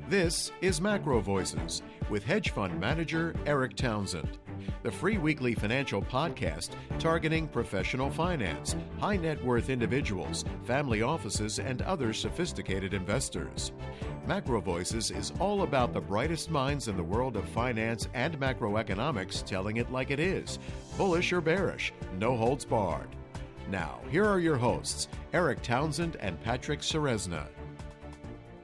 This is MacroVoices with hedge fund manager Erik Townsend, the free weekly financial podcast targeting professional finance, high net worth individuals, family offices, and other sophisticated investors. MacroVoices is all about the brightest minds in the world of finance and macroeconomics telling it like it is, bullish or bearish, no holds barred. Now, here are your hosts, Erik Townsend and Patrick Ceresna.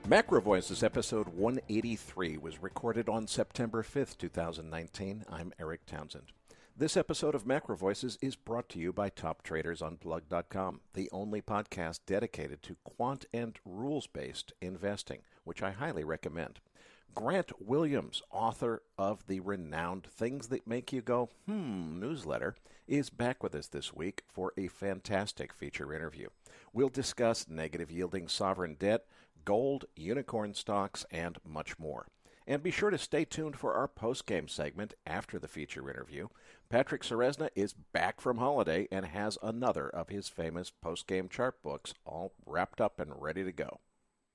MacroVoices episode 183 was recorded on September 5th, 2019. I'm Erik Townsend. This episode of MacroVoices is brought to you by TopTradersUnplugged.com, the only podcast dedicated to quant and rules-based investing, which I highly recommend. Grant Williams, author of the renowned Things That Make You Go, newsletter, is back with us this week for a fantastic feature interview. We'll discuss negative yielding sovereign debt, gold, unicorn stocks, and much more. And be sure to stay tuned for our Postgame segment after the feature interview. Patrick Ceresna is back from holiday and has another of his famous Postgame chart books all wrapped up and ready to go.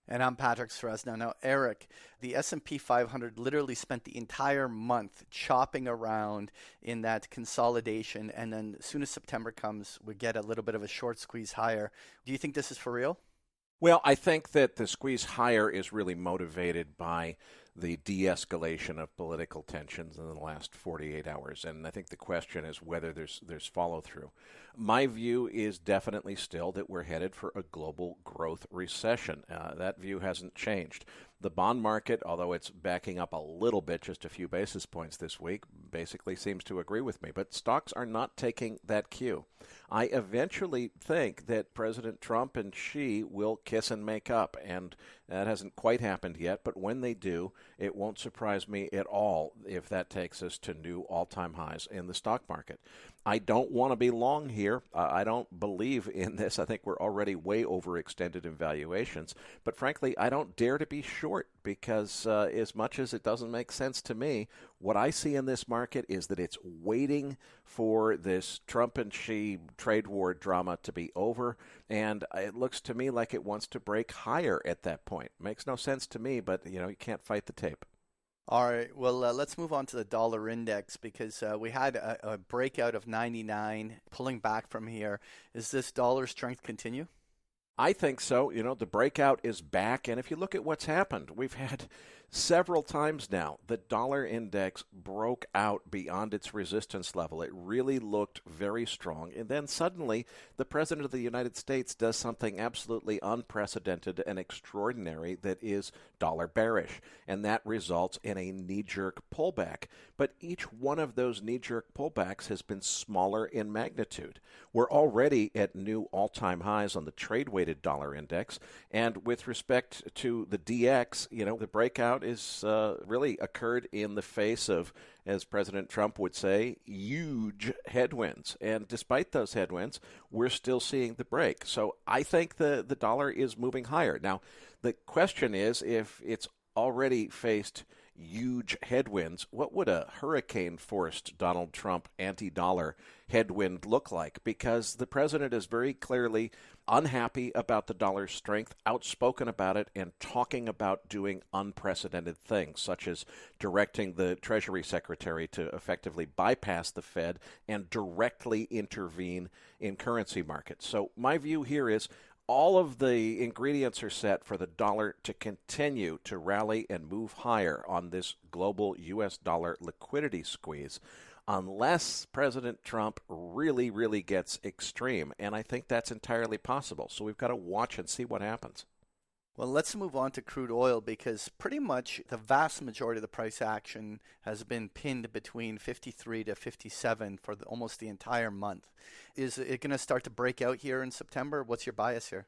And I'm Patrick Ceresna. Now, Erik, the S&P 500 literally spent the entire month chopping around in that consolidation, and then as soon as September comes, we get a little bit of a short squeeze higher. Do you think this is for real? Well, I think that the squeeze higher is really motivated by the de-escalation of political tensions in the last 48 hours, and I think the question is whether there's follow-through. My view is definitely still that we're headed for a global growth recession. That view hasn't changed. The bond market, although it's backing up a little bit, just a few basis points this week, basically seems to agree with me. But stocks are not taking that cue. I eventually think that President Trump and Xi will kiss and make up, and that hasn't quite happened yet. But when they do, it won't surprise me at all if that takes us to new all-time highs in the stock market. I don't want to be long here. I don't believe in this. I think we're already way overextended in valuations. But frankly, I don't dare to be short because as much as it doesn't make sense to me, what I see in this market is that it's waiting for this Trump and Xi trade war drama to be over. And it looks to me like it wants to break higher at that point. Makes no sense to me, but you can't fight the tape. All right, well, let's move on to the dollar index because we had a breakout of 99, pulling back from here. Is this dollar strength continue? I think so. The breakout is back, and if you look at what's happened, we've had several times now the dollar index broke out beyond its resistance level. It really looked very strong, and then suddenly the President of the United States does something absolutely unprecedented and extraordinary that is dollar bearish, and that results in a knee-jerk pullback. But each one of those knee-jerk pullbacks has been smaller in magnitude. We're already at new all-time highs on the trade-weighted dollar index, and with respect to the DX, the breakout is really occurred in the face of, as President Trump would say, huge headwinds. And despite those headwinds, we're still seeing the break. So I think the dollar is moving higher. Now, the question is, if it's already faced huge headwinds, what would a hurricane-forced Donald Trump anti-dollar headwind look like? Because the president is very clearly unhappy about the dollar's strength, outspoken about it, and talking about doing unprecedented things, such as directing the Treasury Secretary to effectively bypass the Fed and directly intervene in currency markets. So my view here is all of the ingredients are set for the dollar to continue to rally and move higher on this global U.S. dollar liquidity squeeze unless President Trump really, really gets extreme. And I think that's entirely possible. So we've got to watch and see what happens. Well, let's move on to crude oil because pretty much the vast majority of the price action has been pinned between 53 to 57 for almost the entire month. Is it going to start to break out here in September? What's your bias here?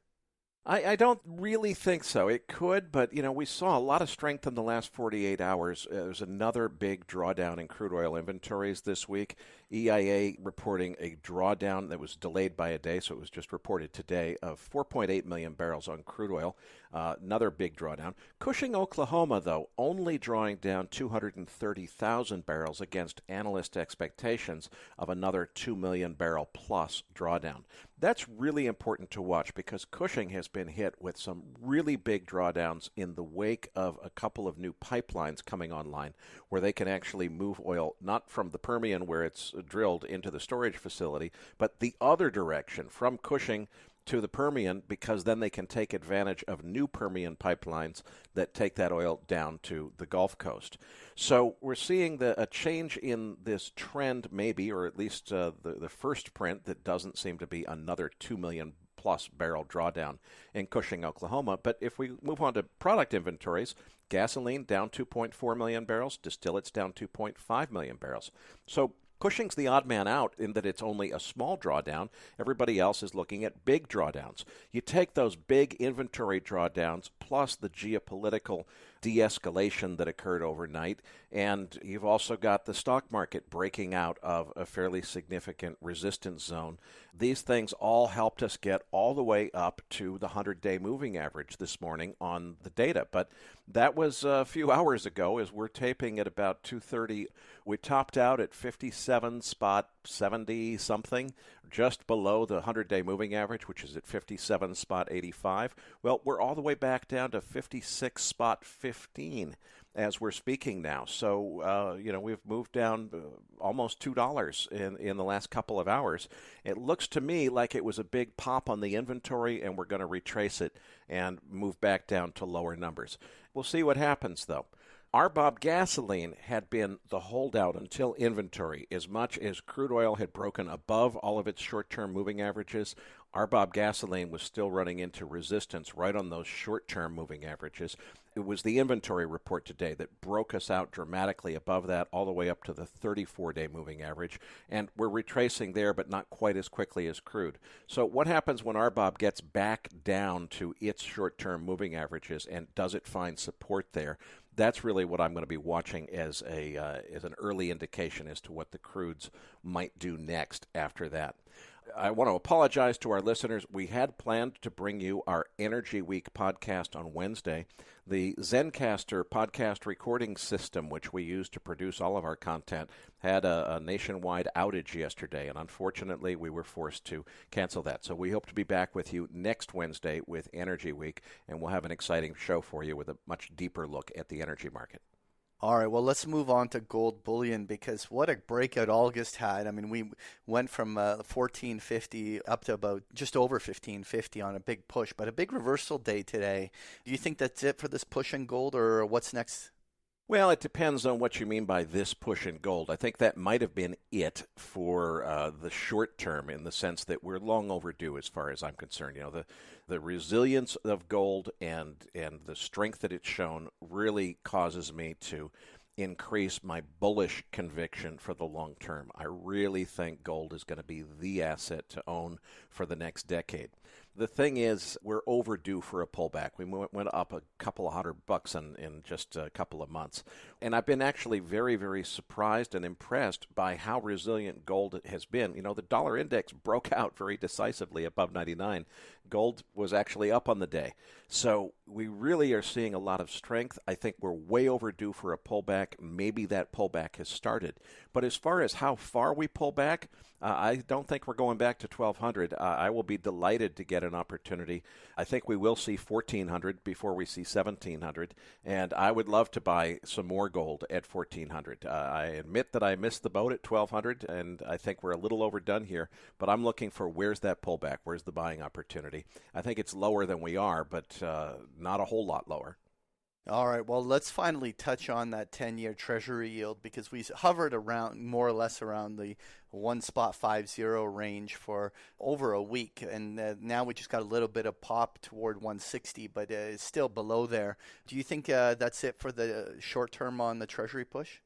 I don't really think so. It could, but, we saw a lot of strength in the last 48 hours. There's another big drawdown in crude oil inventories this week. EIA reporting a drawdown that was delayed by a day, so it was just reported today, of 4.8 million barrels on crude oil. Another big drawdown. Cushing, Oklahoma, though, only drawing down 230,000 barrels against analyst expectations of another 2 million barrel plus drawdown. That's really important to watch because Cushing has been hit with some really big drawdowns in the wake of a couple of new pipelines coming online where they can actually move oil not from the Permian where it's drilled into the storage facility, but the other direction from Cushing to the Permian, because then they can take advantage of new Permian pipelines that take that oil down to the Gulf Coast. So we're seeing a change in this trend maybe, or at least the first print that doesn't seem to be another 2 million plus barrel drawdown in Cushing, Oklahoma. But if we move on to product inventories, gasoline down 2.4 million barrels, distillates down 2.5 million barrels. So Cushing's the odd man out in that it's only a small drawdown. Everybody else is looking at big drawdowns. You take those big inventory drawdowns plus the geopolitical de-escalation that occurred overnight, and you've also got the stock market breaking out of a fairly significant resistance zone. These things all helped us get all the way up to the 100-day moving average this morning on the data. But that was a few hours ago. As we're taping at about 2:30, we topped out at 57.70-something, just below the 100-day moving average, which is at 57.85. Well, we're all the way back down to 56.15 as we're speaking now. So, we've moved down almost $2 in the last couple of hours. It looks to me like it was a big pop on the inventory, and we're going to retrace it and move back down to lower numbers. We'll see what happens, though. RBOB gasoline had been the holdout until inventory. As much as crude oil had broken above all of its short-term moving averages, RBOB gasoline was still running into resistance right on those short-term moving averages. It was the inventory report today that broke us out dramatically above that, all the way up to the 34-day moving average. And we're retracing there, but not quite as quickly as crude. So what happens when RBOB gets back down to its short-term moving averages, and does it find support there? That's really what I'm going to be watching as an early indication as to what the crudes might do next after that. I want to apologize to our listeners. We had planned to bring you our Energy Week podcast on Wednesday. The Zencastr podcast recording system, which we use to produce all of our content, had a nationwide outage yesterday, and unfortunately we were forced to cancel that. So we hope to be back with you next Wednesday with Energy Week, and we'll have an exciting show for you with a much deeper look at the energy market. All right, well, let's move on to gold bullion, because what a breakout August had. I mean, we went from 1450 up to about just over 1550 on a big push, but a big reversal day today. Do you think that's it for this push in gold, or what's next? Well, it depends on what you mean by this push in gold. I think that might have been it for the short term, in the sense that we're long overdue as far as I'm concerned. You know, the resilience of gold and the strength that it's shown really causes me to increase my bullish conviction for the long term. I really think gold is going to be the asset to own for the next decade. The thing is, we're overdue for a pullback. We went up a couple of $100 in just a couple of months. And I've been actually very, very surprised and impressed by how resilient gold has been. You know, the dollar index broke out very decisively above 99. Gold was actually up on the day. So we really are seeing a lot of strength. I think we're way overdue for a pullback. Maybe that pullback has started. But as far as how far we pull back, I don't think we're going back to 1,200. I will be delighted to get an opportunity. I think we will see 1,400 before we see 1,700. And I would love to buy some more gold at 1,400. I admit that I missed the boat at 1,200, and I think we're a little overdone here. But I'm looking for where's that pullback? Where's the buying opportunity? I think it's lower than we are, but not a whole lot lower. All right, well, let's finally touch on that 10-year Treasury yield, because we hovered around more or less around the 1.50 range for over a week, and now we just got a little bit of pop toward 160, but it's still below there. Do you think that's it for the short term on the Treasury push?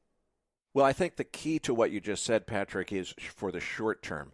Well, I think the key to what you just said, Patrick, is for the short term.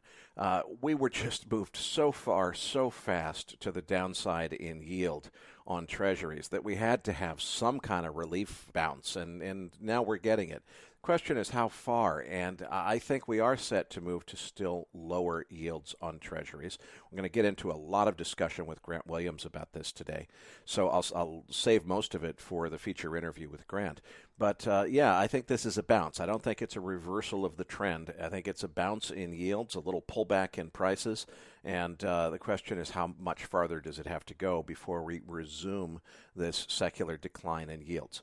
We were just moved so far, so fast to the downside in yield on treasuries that we had to have some kind of relief bounce, and now we're getting it. Question is how far, and I think we are set to move to still lower yields on Treasuries. We're going to get into a lot of discussion with Grant Williams about this today, so I'll save most of it for the feature interview with Grant. But yeah, I think this is a bounce. I don't think it's a reversal of the trend. I think it's a bounce in yields, a little pullback in prices, and the question is how much farther does it have to go before we resume this secular decline in yields?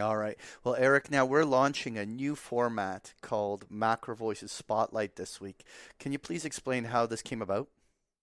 All right. Well, Erik, now we're launching a new format called MacroVoices Spotlight this week. Can you please explain how this came about?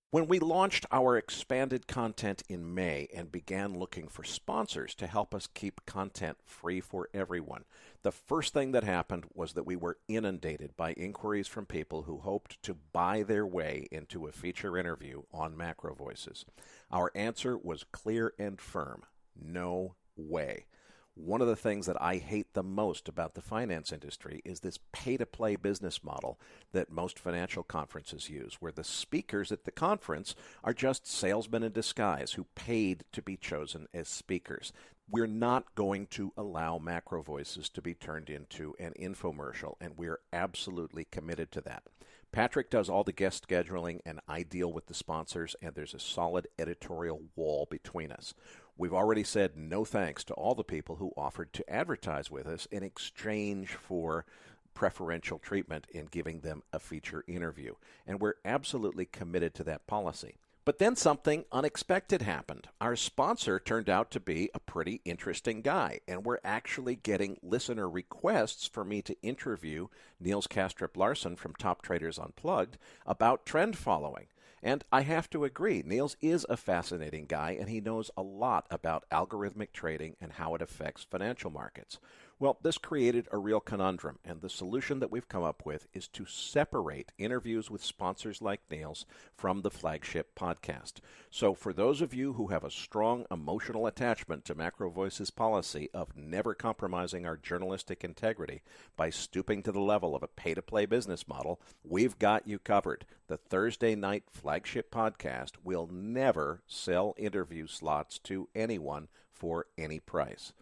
When we launched our expanded content in May and began looking for sponsors to help us keep content free for everyone, the first thing that happened was that we were inundated by inquiries from people who hoped to buy their way into a feature interview on MacroVoices. Our answer was clear and firm: no way. One of the things that I hate the most about the finance industry is this pay-to-play business model that most financial conferences use, where the speakers at the conference are just salesmen in disguise who paid to be chosen as speakers. We're not going to allow MacroVoices to be turned into an infomercial, and we're absolutely committed to that. Patrick does all the guest scheduling, and I deal with the sponsors, and there's a solid editorial wall between us. We've already said no thanks to all the people who offered to advertise with us in exchange for preferential treatment in giving them a feature interview, and we're absolutely committed to that policy. But then something unexpected happened. Our sponsor turned out to be a pretty interesting guy, and we're actually getting listener requests for me to interview Niels Kastrup-Larsen from Top Traders Unplugged about trend following. And I have to agree, Niels is a fascinating guy, and he knows a lot about algorithmic trading and how it affects financial markets. Well, this created a real conundrum, and the solution that we've come up with is to separate interviews with sponsors like Niels from the flagship podcast. So for those of you who have a strong emotional attachment to MacroVoices' policy of never compromising our journalistic integrity by stooping to the level of a pay-to-play business model, we've got you covered. The Thursday night flagship podcast will never sell interview slots to anyone for any price.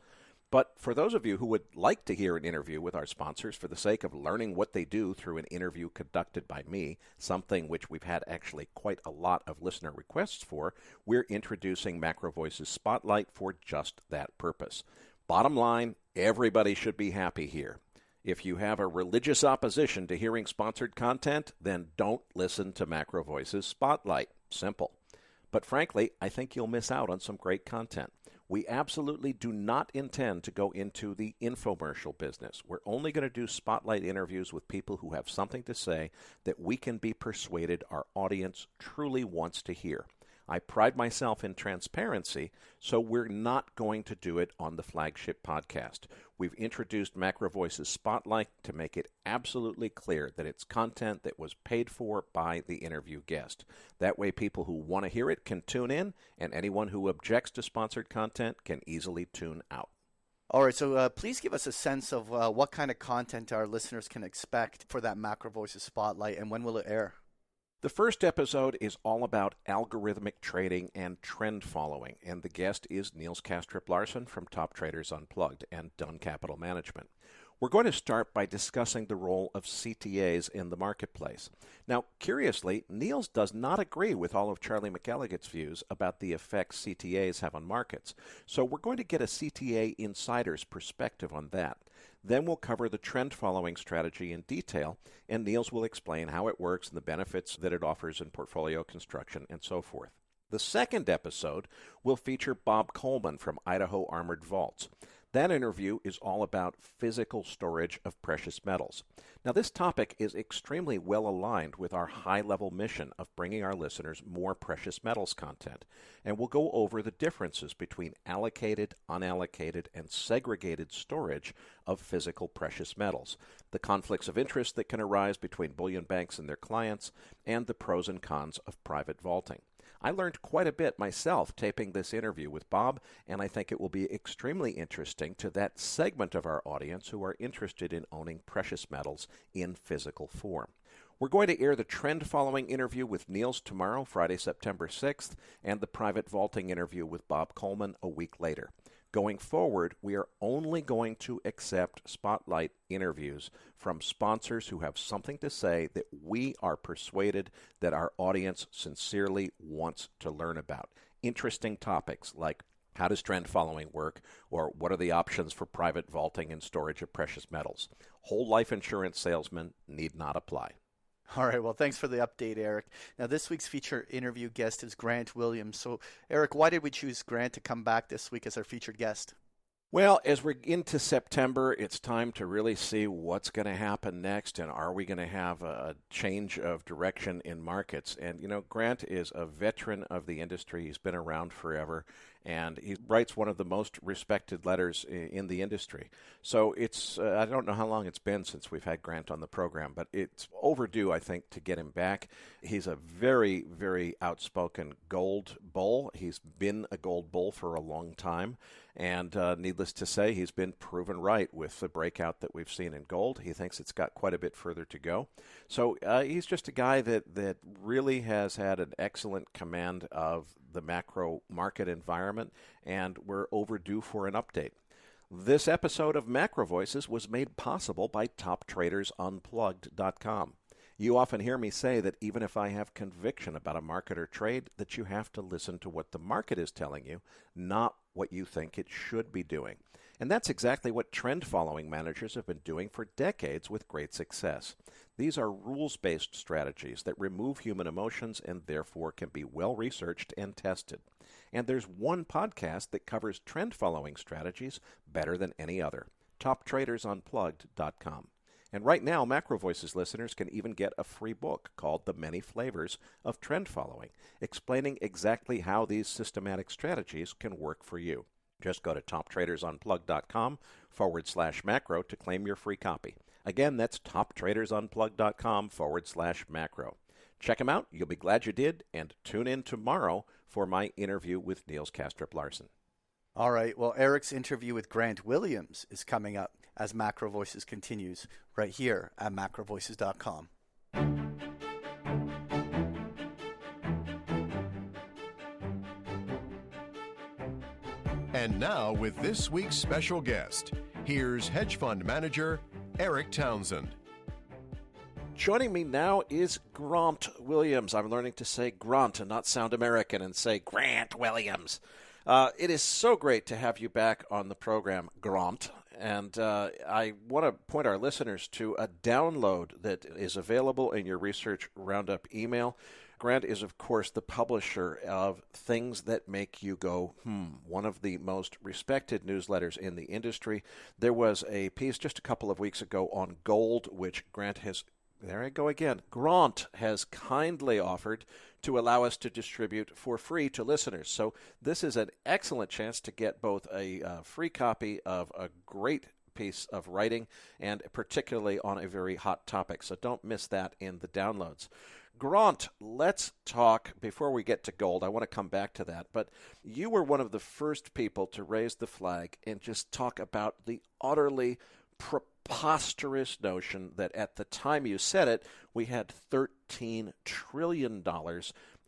But for those of you who would like to hear an interview with our sponsors for the sake of learning what they do through an interview conducted by me, something which we've had actually quite a lot of listener requests for, we're introducing MacroVoices Spotlight for just that purpose. Bottom line, everybody should be happy here. If you have a religious opposition to hearing sponsored content, then don't listen to MacroVoices Spotlight. Simple. But frankly, I think you'll miss out on some great content. We absolutely do not intend to go into the infomercial business. We're only going to do spotlight interviews with people who have something to say that we can be persuaded our audience truly wants to hear. I pride myself in transparency, so we're not going to do it on the flagship podcast. We've introduced MacroVoices Spotlight to make it absolutely clear that it's content that was paid for by the interview guest. That way people who want to hear it can tune in, and anyone who objects to sponsored content can easily tune out. All right, so please give us a sense of what kind of content our listeners can expect for that MacroVoices Spotlight, and when will it air? The first episode is all about algorithmic trading and trend following, and the guest is Niels Kastrup-Larsen from Top Traders Unplugged and Dunn Capital Management. We're going to start by discussing the role of CTAs in the marketplace. Now, curiously, Niels does not agree with all of Charlie McElligot's views about the effects CTAs have on markets, so we're going to get a CTA insider's perspective on that. Then we'll cover the trend-following strategy in detail, and Niels will explain how it works and the benefits that it offers in portfolio construction and so forth. The second episode will feature Bob Coleman from Idaho Armored Vaults. That interview is all about physical storage of precious metals. Now, this topic is extremely well aligned with our high-level mission of bringing our listeners more precious metals content, and we'll go over the differences between allocated, unallocated, and segregated storage of physical precious metals, the conflicts of interest that can arise between bullion banks and their clients, and the pros and cons of private vaulting. I learned quite a bit myself taping this interview with Bob, and I think it will be extremely interesting to that segment of our audience who are interested in owning precious metals in physical form. We're going to air the trend-following interview with Niels tomorrow, Friday, September 6th, and the private vaulting interview with Bob Coleman a week later. Going forward, we are only going to accept spotlight interviews from sponsors who have something to say that we are persuaded that our audience sincerely wants to learn about. Interesting topics like how does trend following work, or what are the options for private vaulting and storage of precious metals. Whole life insurance salesmen need not apply. All right. Well, thanks for the update, Erik. Now, this week's featured interview guest is Grant Williams. So, Erik, why did we choose Grant to come back this week as our featured guest? Well, as we're into September, it's time to really see what's going to happen next, and are we going to have a change of direction in markets? And, Grant is a veteran of the industry. He's been around forever, and he writes one of the most respected letters in the industry. So it's, I don't know how long it's been since we've had Grant on the program, but it's overdue, I think, to get him back. He's a very, very outspoken gold bull. He's been a gold bull for a long time. And needless to say, he's been proven right with the breakout that we've seen in gold. He thinks it's got quite a bit further to go. So he's just a guy that really has had an excellent command of the macro market environment, and we're overdue for an update. This episode of MacroVoices was made possible by TopTradersUnplugged.com. You often hear me say that even if I have conviction about a market or trade, that you have to listen to what the market is telling you, not what you think it should be doing. And that's exactly what trend-following managers have been doing for decades with great success. These are rules-based strategies that remove human emotions and therefore can be well-researched and tested. And there's one podcast that covers trend-following strategies better than any other, TopTradersUnplugged.com. And right now, MacroVoices listeners can even get a free book called The Many Flavors of Trend Following, explaining exactly how these systematic strategies can work for you. Just go to TopTradersUnplugged.com/macro to claim your free copy. Again, that's TopTradersUnplugged.com/macro. Check them out. You'll be glad you did. And tune in tomorrow for my interview with Niels Kastrup-Larsen. All right. Well, Erik's interview with Grant Williams is coming up as Macro Voices continues right here at MacroVoices.com. And now, with this week's special guest, here's hedge fund manager Erik Townsend. Joining me now is Grant Williams. I'm learning to say Grant and not sound American and say Grant Williams. It is so great to have you back on the program, Grant. And I want to point our listeners to a download that is available in your Research Roundup email. Grant is, of course, the publisher of Things That Make You Go, one of the most respected newsletters in the industry. There was a piece just a couple of weeks ago on gold, which Grant has, there I go again, Grant has kindly offered to allow us to distribute for free to listeners. So this is an excellent chance to get both a free copy of a great piece of writing and particularly on a very hot topic. So don't miss that in the downloads. Grant, let's talk, before we get to gold, I want to come back to that, but you were one of the first people to raise the flag and just talk about the utterly preposterous notion that at the time you said it, we had $13 trillion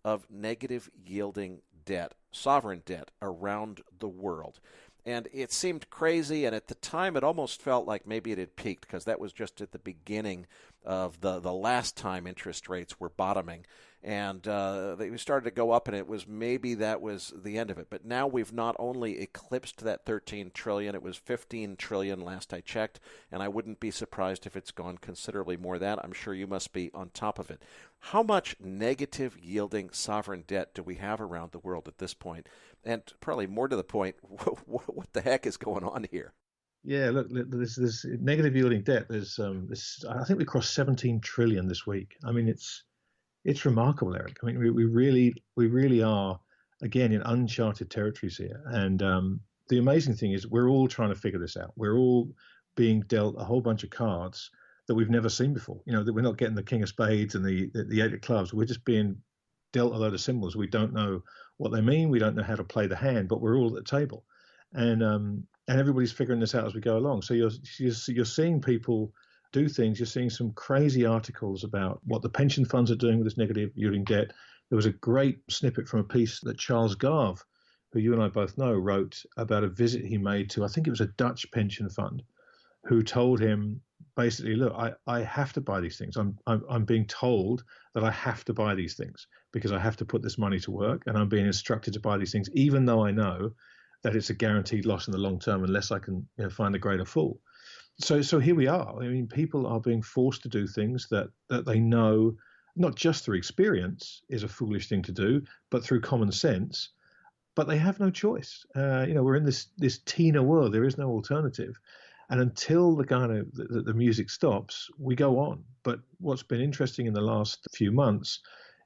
of negative yielding debt, sovereign debt, around the world. And it seemed crazy, and at the time it almost felt like maybe it had peaked, because that was just at the beginning of the last time interest rates were bottoming. And they started to go up, and it was maybe that was the end of it. But now we've not only eclipsed that $13 trillion, it was $15 trillion last I checked, and I wouldn't be surprised if it's gone considerably more than that. I'm sure you must be on top of it. How much negative yielding sovereign debt do we have around the world at this point? And probably more to the point, what the heck is going on here? Yeah, look, this negative yielding debt. There's I think we crossed 17 trillion this week. I mean, it's remarkable, Erik. I mean, we really are again in uncharted territories here. And the amazing thing is, we're all trying to figure this out. We're all being dealt a whole bunch of cards that we've never seen before. You know, that we're not getting the king of spades and the eight of clubs. We're just being dealt a load of symbols. We don't know what they mean. We don't know how to play the hand, but we're all at the table, and everybody's figuring this out as we go along. So you're seeing people do things. You're seeing some crazy articles about what the pension funds are doing with this negative yielding debt. There was a great snippet from a piece that Charles Garve who you and I both know, wrote about a visit he made to, I think it was a Dutch pension fund, who told him basically, look, I have to buy these things. I'm being told that I have to buy these things because I have to put this money to work, and I'm being instructed to buy these things, even though I know that it's a guaranteed loss in the long term unless I can find a greater fool. So here we are. I mean, people are being forced to do things that they know, not just through experience is a foolish thing to do, but through common sense. But they have no choice. We're in this Tina world. There is no alternative. And until the music stops, we go on. But what's been interesting in the last few months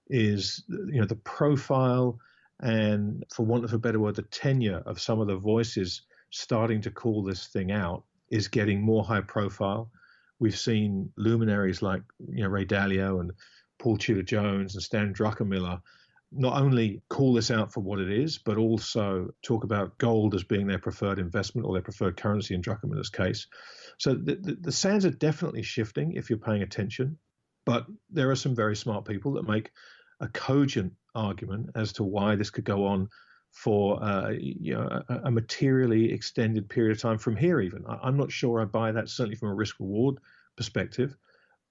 is the profile and, for want of a better word, the tenure of some of the voices starting to call this thing out is getting more high profile. We've seen luminaries like Ray Dalio and Paul Tudor Jones and Stan Druckenmiller not only call this out for what it is, but also talk about gold as being their preferred investment or their preferred currency in Druckenmiller's case. So the sands are definitely shifting if you're paying attention, but there are some very smart people that make a cogent argument as to why this could go on for a materially extended period of time from here even. I'm not sure I buy that, certainly from a risk-reward perspective.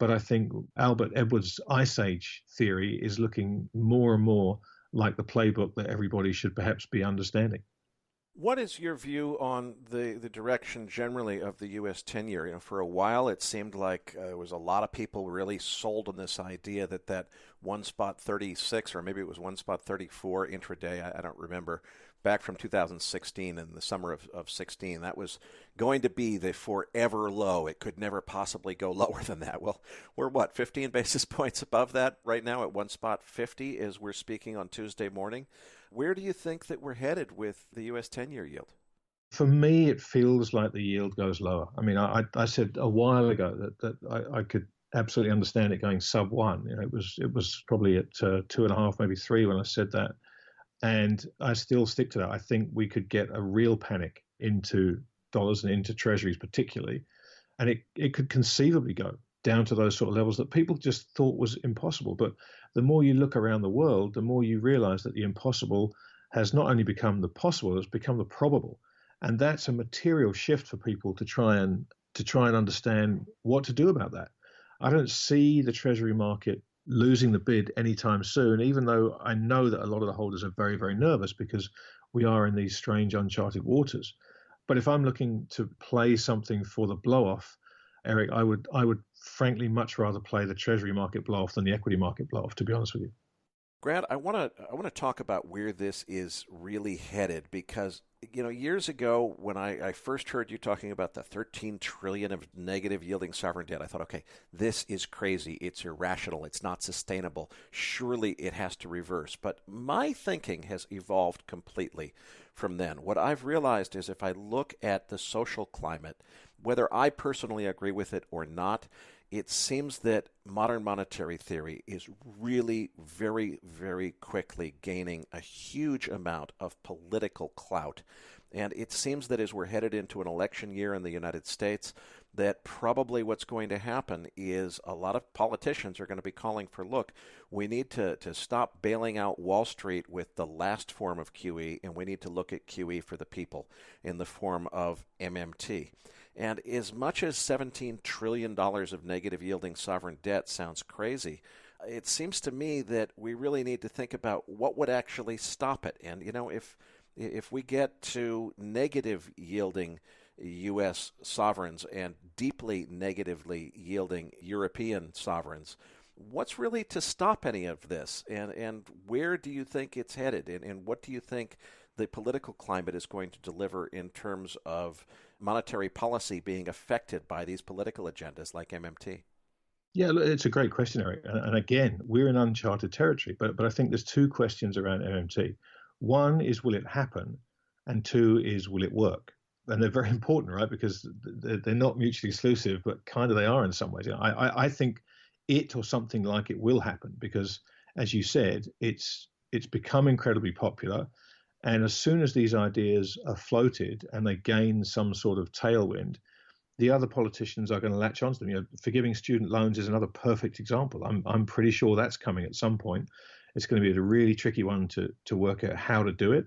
But I think Albert Edwards' Ice Age theory is looking more and more like the playbook that everybody should perhaps be understanding. What is your view on the direction generally of the U.S. 10-year? For a while it seemed like there was a lot of people really sold on this idea that 1 spot 36, or maybe it was 1 spot 34 intraday, I don't remember, back from 2016 in the summer of 16. That was going to be the forever low. It could never possibly go lower than that. Well, we're 15 basis points above that right now at 1 spot 50 as we're speaking on Tuesday morning. Where do you think that we're headed with the U.S. 10-year yield? For me, it feels like the yield goes lower. I mean, I said a while ago that I could absolutely understand it going sub 1. It was probably at 2.5, maybe 3 when I said that. And I still stick to that. I think we could get a real panic into dollars and into treasuries particularly. And it could conceivably go down to those sort of levels that people just thought was impossible. But the more you look around the world, the more you realize that the impossible has not only become the possible, it's become the probable. And that's a material shift for people to try and understand what to do about that. I don't see the treasury market losing the bid anytime soon, even though I know that a lot of the holders are very, very nervous because we are in these strange uncharted waters. But if I'm looking to play something for the blow-off, Erik, I would frankly much rather play the treasury market blow-off than the equity market blow-off, to be honest with you. Grant, I want to talk about where this is really headed because, years ago when I first heard you talking about the $13 trillion of negative yielding sovereign debt, I thought, okay, this is crazy. It's irrational. It's not sustainable. Surely it has to reverse. But my thinking has evolved completely from then. What I've realized is if I look at the social climate, whether I personally agree with it or not, it seems that modern monetary theory is really very, very quickly gaining a huge amount of political clout. And it seems that as we're headed into an election year in the United States, that probably what's going to happen is a lot of politicians are going to be calling for, look, we need to stop bailing out Wall Street with the last form of QE, and we need to look at QE for the people in the form of MMT. And as much as $17 trillion of negative yielding sovereign debt sounds crazy, it seems to me that we really need to think about what would actually stop it. And, if we get to negative yielding U.S. sovereigns and deeply negatively yielding European sovereigns, what's really to stop any of this? And where do you think it's headed? And what do you think the political climate is going to deliver in terms of monetary policy being affected by these political agendas like MMT? Yeah, look, it's a great question, Erik. And again, we're in uncharted territory, but I think there's two questions around MMT. One is, will it happen? And two is, will it work? And they're very important, right? Because they're not mutually exclusive, but kind of they are in some ways. I think it or something like it will happen because, as you said, it's become incredibly popular. And as soon as these ideas are floated and they gain some sort of tailwind, the other politicians are going to latch onto them. Forgiving student loans is another perfect example. I'm pretty sure that's coming at some point. It's going to be a really tricky one to work out how to do it.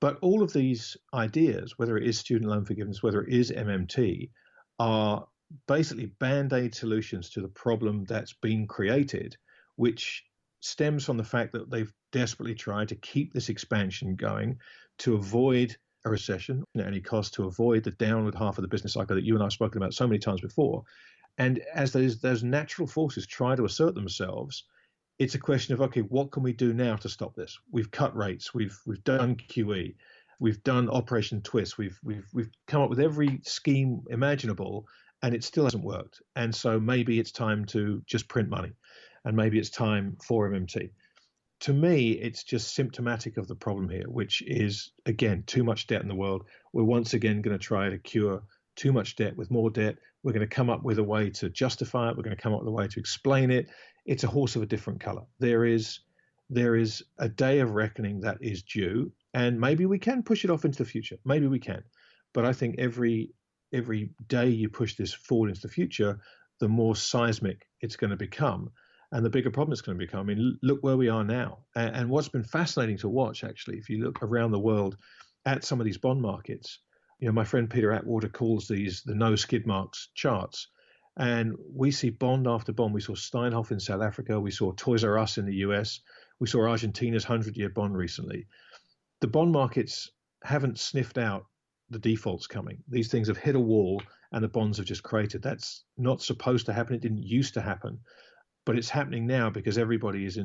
But all of these ideas, whether it is student loan forgiveness, whether it is MMT, are basically band-aid solutions to the problem that's been created, which stems from the fact that they've desperately tried to keep this expansion going to avoid a recession at any cost, to avoid the downward half of the business cycle that you and I have spoken about so many times before. And as those natural forces try to assert themselves, it's a question of, okay, what can we do now to stop this? We've cut rates, we've done QE, we've done Operation Twist, we've come up with every scheme imaginable, and it still hasn't worked. And so maybe it's time to just print money, and maybe it's time for MMT. To me, it's just symptomatic of the problem here, which is, again, too much debt in the world. We're once again going to try to cure too much debt with more debt. We're going to come up with a way to justify it. We're going to come up with a way to explain it. It's a horse of a different color. There is a day of reckoning that is due, and maybe we can push it off into the future. Maybe we can. But I think every day you push this forward into the future, the more seismic it's going to become, and the bigger problem it's going to become. I mean, look where we are now. And what's been fascinating to watch, actually, if you look around the world at some of these bond markets, my friend Peter Atwater calls these the no skid marks charts. And we see bond after bond. We saw Steinhoff in South Africa. We saw Toys R Us in the US. We saw Argentina's 100-year bond recently. The bond markets haven't sniffed out the defaults coming. These things have hit a wall and the bonds have just cratered. That's not supposed to happen. It didn't used to happen. But it's happening now because everybody is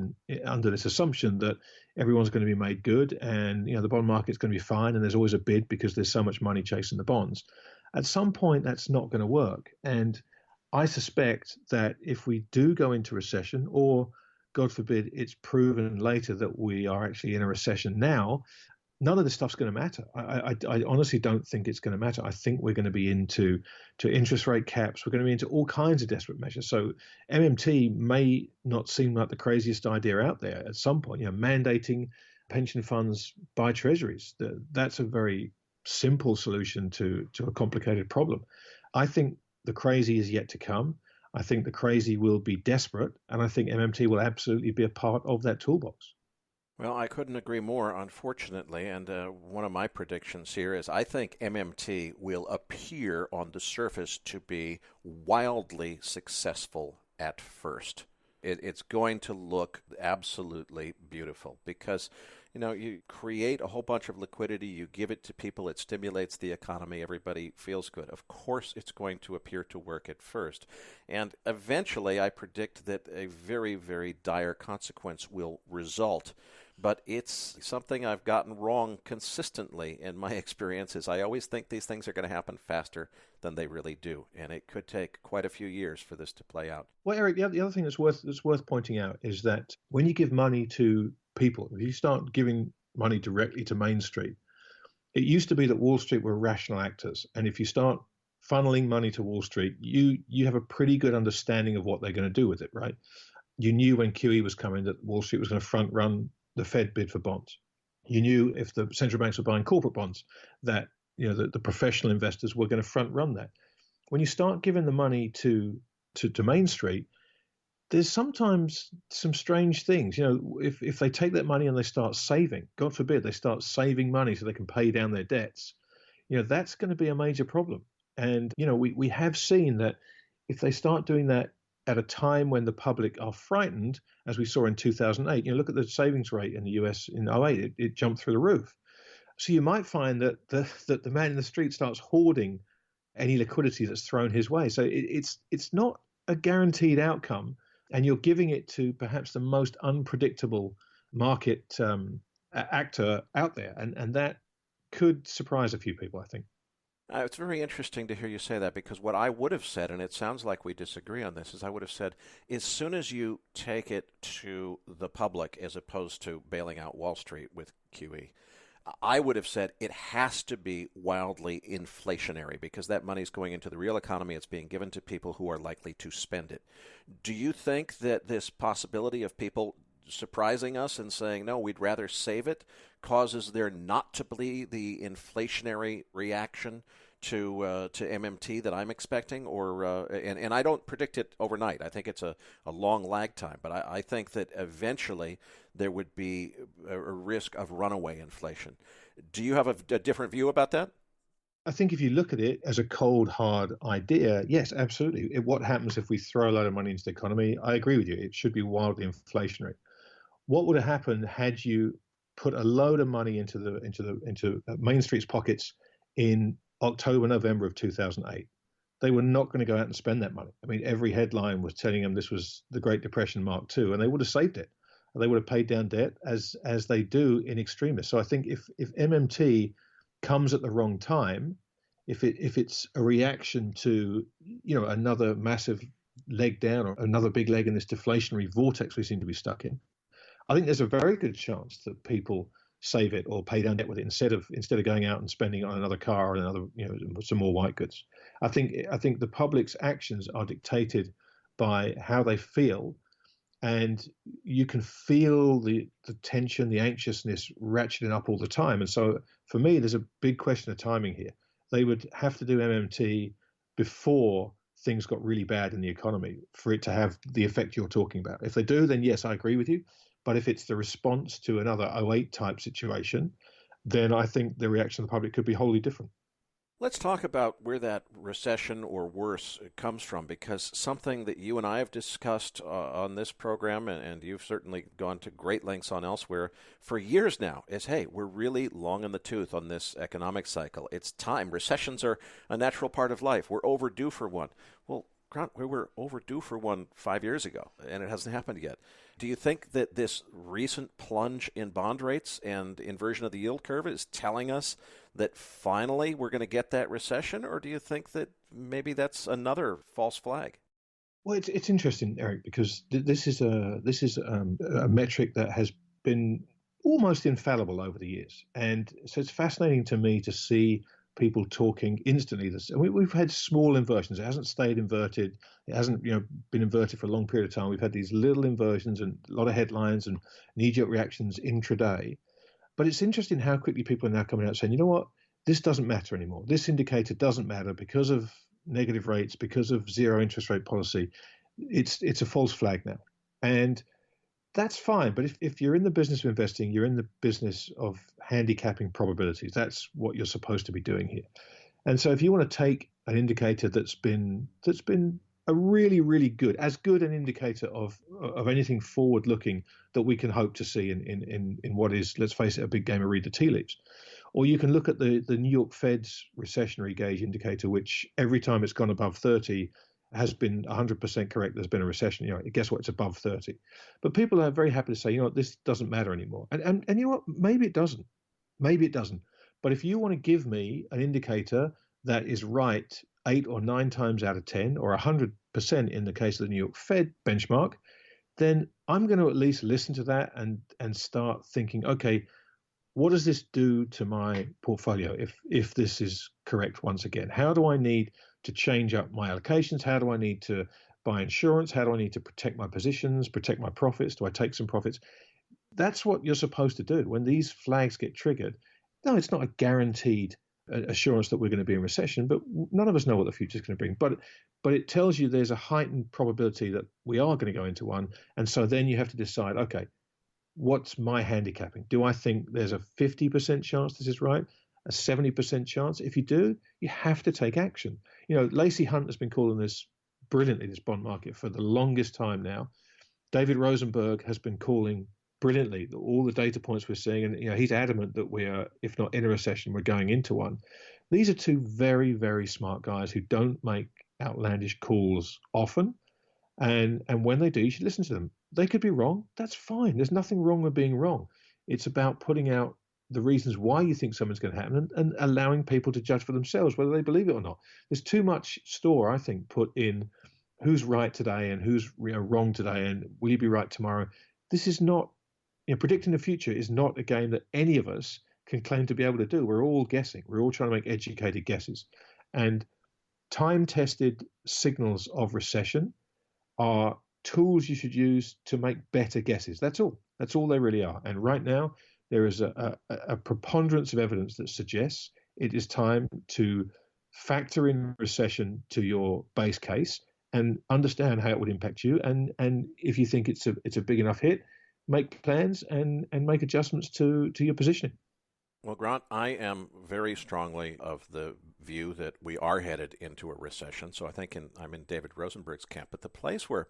under this assumption that everyone's going to be made good, and the bond market's going to be fine, and there's always a bid because there's so much money chasing the bonds. At some point, that's not going to work. And I suspect that if we do go into recession, or God forbid, it's proven later that we are actually in a recession now, none of this stuff's going to matter. I honestly don't think it's going to matter. I think we're going to be into interest rate caps. We're going to be into all kinds of desperate measures. So MMT may not seem like the craziest idea out there at some point. Mandating pension funds by treasuries. That's a very simple solution to a complicated problem. I think the crazy is yet to come. I think the crazy will be desperate, and I think MMT will absolutely be a part of that toolbox. Well, I couldn't agree more, unfortunately, and one of my predictions here is I think MMT will appear on the surface to be wildly successful at first. It's going to look absolutely beautiful because, you create a whole bunch of liquidity, you give it to people, it stimulates the economy, everybody feels good. Of course, it's going to appear to work at first. And eventually, I predict that a very, very dire consequence will result. But it's something I've gotten wrong consistently in my experiences. I always think these things are going to happen faster than they really do, and it could take quite a few years for this to play out. Well, Eric, the other thing that's worth pointing out is that when you give money to people, if you start giving money directly to Main Street, it used to be that Wall Street were rational actors, and if you start funneling money to Wall Street, you have a pretty good understanding of what they're going to do with it, right? You knew when QE was coming that Wall Street was going to front run the Fed bid for bonds. You knew if the central banks were buying corporate bonds that the professional investors were going to front run that. When you start giving the money to Main Street, there's sometimes some strange things. If they take that money and they start saving, God forbid, they start saving money so they can pay down their debts, that's going to be a major problem. And we have seen that if they start doing that at a time when the public are frightened, as we saw in 2008. Look at the savings rate in the US in 2008. It jumped through the roof. So you might find that the man in the street starts hoarding any liquidity that's thrown his way. So it's not a guaranteed outcome, and you're giving it to perhaps the most unpredictable market actor out there, and that could surprise a few people, I think. It's very interesting to hear you say that, because what I would have said, and it sounds like we disagree on this, is I would have said as soon as you take it to the public as opposed to bailing out Wall Street with QE, I would have said it has to be wildly inflationary because that money is going into the real economy. It's being given to people who are likely to spend it. Do you think that this possibility of people surprising us and saying, no, we'd rather save it, causes there not to be the inflationary reaction to MMT that I'm expecting, or and I don't predict it overnight. I think it's a long lag time, but I think that eventually there would be a risk of runaway inflation. Do you have a different view about that? I think if you look at it as a cold, hard idea, yes, absolutely. What happens if we throw a lot of money into the economy? I agree with you. It should be wildly inflationary. What would have happened had you put a load of money into Main Street's pockets in October, November of 2008? They were not going to go out and spend that money. I mean, every headline was telling them this was the Great Depression Mark II, and they would have saved it. They would have paid down debt as they do in extremis. So I think if MMT comes at the wrong time, if it's a reaction to another massive leg down or another big leg in this deflationary vortex we seem to be stuck in, I think there's a very good chance that people save it or pay down debt with it instead of going out and spending on another car or another some more white goods. I think the public's actions are dictated by how they feel, and you can feel the tension, the anxiousness ratcheting up all the time. And so for me, there's a big question of timing here. They would have to do MMT before things got really bad in the economy for it to have the effect you're talking about. If they do, then yes, I agree with you. But if it's the response to another '08 type situation, then I think the reaction of the public could be wholly different. Let's talk about where that recession or worse comes from, because something that you and I have discussed on this program, and you've certainly gone to great lengths on elsewhere for years now, is, hey, we're really long in the tooth on this economic cycle. It's time. Recessions are a natural part of life. We're overdue for one. Well, Grant, we were overdue for one 5 years ago, and it hasn't happened yet. Do you think that this recent plunge in bond rates and inversion of the yield curve is telling us that finally we're going to get that recession, or do you think that maybe that's another false flag? Well, it's interesting, Eric, because this is a metric that has been almost infallible over the years, and so it's fascinating to me to see people talking instantly. We've had small inversions. It hasn't stayed inverted. It hasn't been inverted for a long period of time. We've had these little inversions and a lot of headlines and knee-jerk reactions intraday. But it's interesting how quickly people are now coming out saying, you know what, this doesn't matter anymore. This indicator doesn't matter because of negative rates, because of zero interest rate policy. It's a false flag now. And that's fine. But if you're in the business of investing, you're in the business of handicapping probabilities. That's what you're supposed to be doing here. And so if you want to take an indicator that's been a really, really good, as good an indicator of anything forward looking that we can hope to see in what is, let's face it, a big game of read the tea leaves. Or you can look at the New York Fed's recessionary gauge indicator, which every time it's gone above 30 has been 100% correct. There's been a recession. Guess what? It's above 30. But people are very happy to say, this doesn't matter anymore. And you know what? Maybe it doesn't. Maybe it doesn't. But if you want to give me an indicator that is right 8 or 9 times out of 10, or 100% in the case of the New York Fed benchmark, then I'm going to at least listen to that and start thinking, okay, what does this do to my portfolio if this is correct once again? How do I need to change up my allocations? How do I need to buy insurance? How do I need to protect my positions, protect my profits? Do I take some profits? That's what you're supposed to do. When these flags get triggered, no, it's not a guaranteed assurance that we're going to be in recession, but none of us know what the future is going to bring. But it tells you there's a heightened probability that we are going to go into one. And so then you have to decide, okay, what's my handicapping? Do I think there's a 50% chance this is right? A 70% chance? If you do, you have to take action. Lacey Hunt has been calling this brilliantly, this bond market, for the longest time now. David Rosenberg has been calling brilliantly all the data points we're seeing, and he's adamant that we are, if not in a recession, we're going into one. These are two very, very smart guys who don't make outlandish calls often, and when they do, you should listen to them. They could be wrong. That's fine. There's nothing wrong with being wrong. It's about putting out the reasons why you think something's going to happen and allowing people to judge for themselves whether they believe it or not. There's too much store, I think, put in who's right today and who's wrong today and will you be right tomorrow. This is not, predicting the future is not a game that any of us can claim to be able to do. We're all guessing. We're all trying to make educated guesses. And time-tested signals of recession are tools you should use to make better guesses. That's all. That's all they really are. And right now, there is a preponderance of evidence that suggests it is time to factor in recession to your base case and understand how it would impact you. And if you think it's a big enough hit, make plans and make adjustments to your positioning. Well, Grant, I am very strongly of the view that we are headed into a recession. So I think I'm in David Rosenberg's camp. But the place where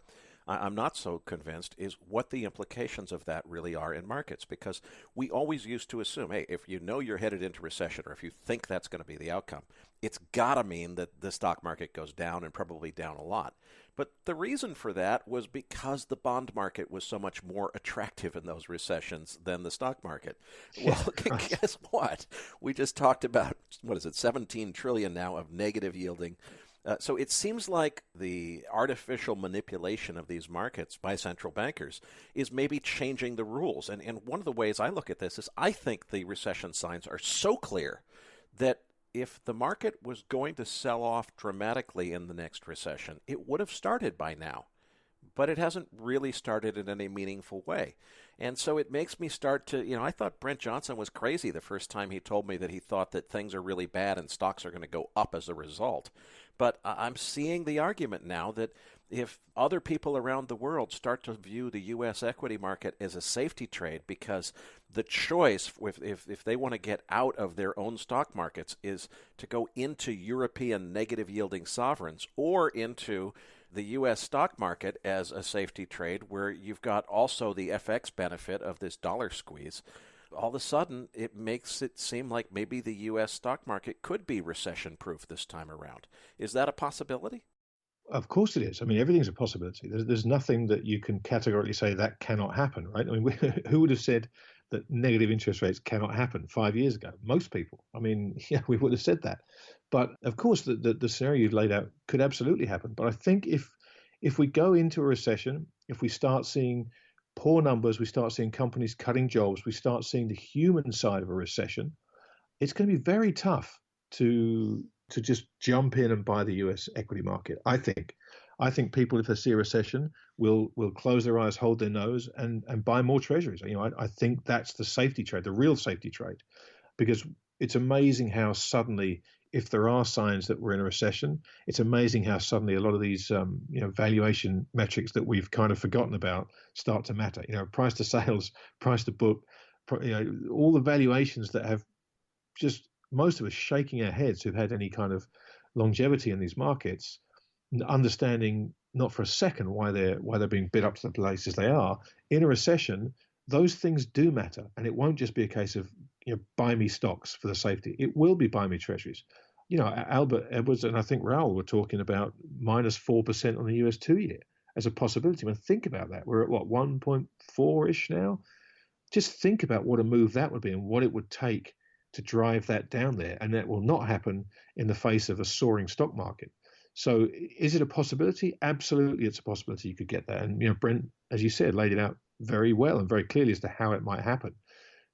I'm not so convinced is what the implications of that really are in markets, because we always used to assume, hey, if you know you're headed into recession, or if you think that's going to be the outcome, it's got to mean that the stock market goes down, and probably down a lot. But the reason for that was because the bond market was so much more attractive in those recessions than the stock market. Well, guess what? We just talked about, 17 trillion now of negative yielding. So it seems like the artificial manipulation of these markets by central bankers is maybe changing the rules. And one of the ways I look at this is I think the recession signs are so clear that if the market was going to sell off dramatically in the next recession, it would have started by now. But it hasn't really started in any meaningful way. And so it makes me start to, I thought Brent Johnson was crazy the first time he told me that he thought that things are really bad and stocks are going to go up as a result. But I'm seeing the argument now that if other people around the world start to view the U.S. equity market as a safety trade, because the choice, if they want to get out of their own stock markets, is to go into European negative yielding sovereigns or into the U.S. stock market as a safety trade, where you've got also the FX benefit of this dollar squeeze, all of a sudden it makes it seem like maybe the U.S. stock market could be recession-proof this time around. Is that a possibility? Of course it is. I mean, everything's a possibility. There's nothing that you can categorically say that cannot happen, right? I mean, who would have said that negative interest rates cannot happen 5 years ago? Most people. I mean, yeah, we would have said that. But of course, the scenario you've laid out could absolutely happen. But I think if we go into a recession, if we start seeing poor numbers, we start seeing companies cutting jobs, we start seeing the human side of a recession, it's going to be very tough to just jump in and buy the U.S. equity market. I think people, if they see a recession, will close their eyes, hold their nose, and buy more treasuries. I think that's the safety trade, the real safety trade, because it's amazing how suddenly, if there are signs that we're in a recession, it's amazing how suddenly a lot of these valuation metrics that we've kind of forgotten about start to matter. Price to sales, price to book, all the valuations that have just most of us shaking our heads who've had any kind of longevity in these markets, understanding not for a second why they're being bid up to the places they are. In a recession, those things do matter, and it won't just be a case of buy me stocks for the safety. It will be buy me treasuries. Albert Edwards and I think Raoul were talking about minus 4% on the US 2-year as a possibility. I mean, think about that. We're at what, 1.4-ish now? Just think about what a move that would be and what it would take to drive that down there, and that will not happen in the face of a soaring stock market. So is it a possibility? Absolutely, it's a possibility you could get that. And Brent, as you said, laid it out very well and very clearly as to how it might happen.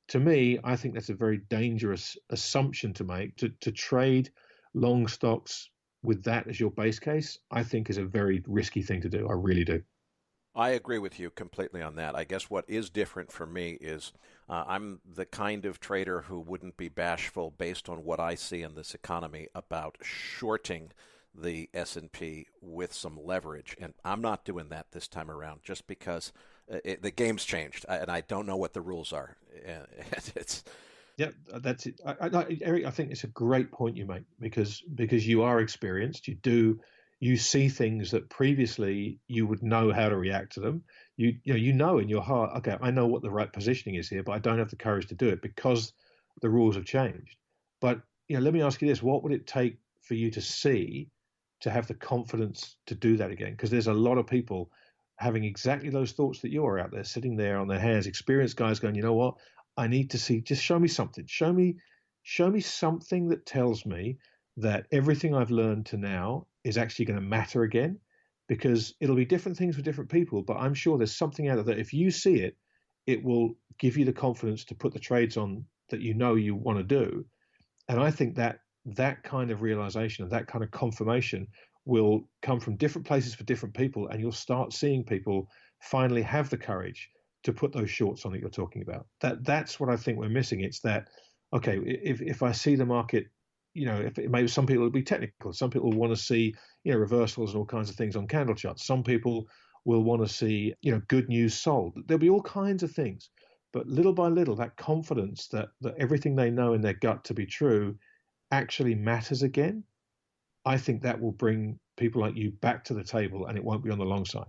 To me, I think that's a very dangerous assumption to make. To trade long stocks with that as your base case, I think is a very risky thing to do. I really do. I agree with you completely on that. I guess what is different for me is I'm the kind of trader who wouldn't be bashful based on what I see in this economy about shorting the S&P with some leverage. And I'm not doing that this time around just because the game's changed and I don't know what the rules are. Yeah, that's it. Erik, I think it's a great point you make because you are experienced. You see things that previously you would know how to react to them. You know in your heart, okay, I know what the right positioning is here, but I don't have the courage to do it because the rules have changed. But let me ask you this: what would it take for you to see to have the confidence to do that again? Because there's a lot of people having exactly those thoughts that you are out there, sitting there on their hands, experienced guys going, you know what? I need to see. Just show me something. Show me something that tells me that everything I've learned to now is actually going to matter again, because it'll be different things for different people. But I'm sure there's something out of that. If you see it, it will give you the confidence to put the trades on that you want to do. And I think that kind of realization, that kind of confirmation will come from different places for different people. And you'll start seeing people finally have the courage to put those shorts on that you're talking about. That's what I think we're missing. It's that, okay, if I see the market if it maybe some people will be technical. Some people want to see, reversals and all kinds of things on candle charts. Some people will want to see, good news sold. There'll be all kinds of things. But little by little, that confidence that everything they know in their gut to be true actually matters again, I think that will bring people like you back to the table, and it won't be on the long side.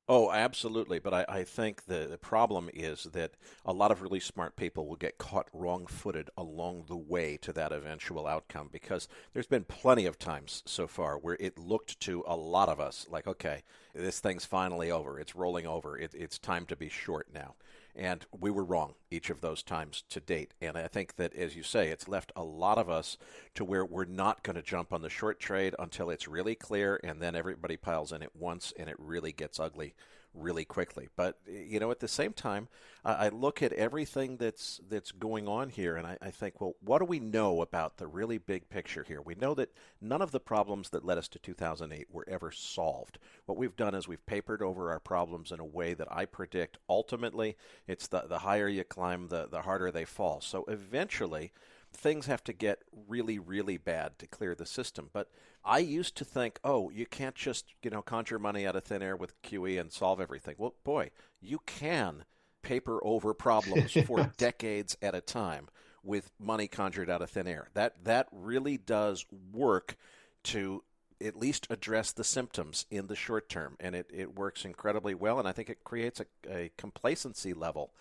Oh, absolutely. But I think the problem is that a lot of really smart people will get caught wrong-footed along the way to that eventual outcome, because there's been plenty of times so far where it looked to a lot of us like, okay, this thing's finally over. It's rolling over. It's time to be short now. And we were wrong each of those times to date. And I think that, as you say, it's left a lot of us to where we're not going to jump on the short trade until it's really clear, and then everybody piles in at once, and it really gets ugly really quickly. But, at the same time, I look at everything that's going on here, and I think, well, what do we know about the really big picture here? We know that none of the problems that led us to 2008 were ever solved. What we've done is we've papered over our problems in a way that I predict ultimately it's the higher you climb, the harder they fall. So eventually, things have to get really, really bad to clear the system. But I used to think, oh, you can't just, conjure money out of thin air with QE and solve everything. Well, boy, you can paper over problems for decades at a time with money conjured out of thin air. That really does work to at least address the symptoms in the short term, and it works incredibly well, and I think it creates a complacency level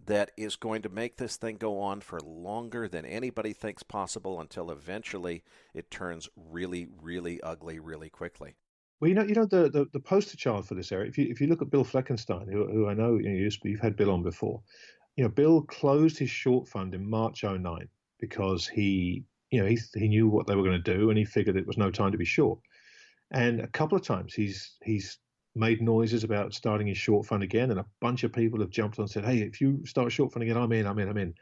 that is going to make this thing go on for longer than anybody thinks possible, until eventually it turns really, really ugly really quickly. Well, the poster child for this, Eric, if you look at Bill Fleckenstein, who I know you've had Bill on before, Bill closed his short fund in March '09 because he knew what they were going to do, and he figured it was no time to be short. And a couple of times he's made noises about starting his short fund again, and a bunch of people have jumped on and said, hey, if you start a short fund again, I'm in.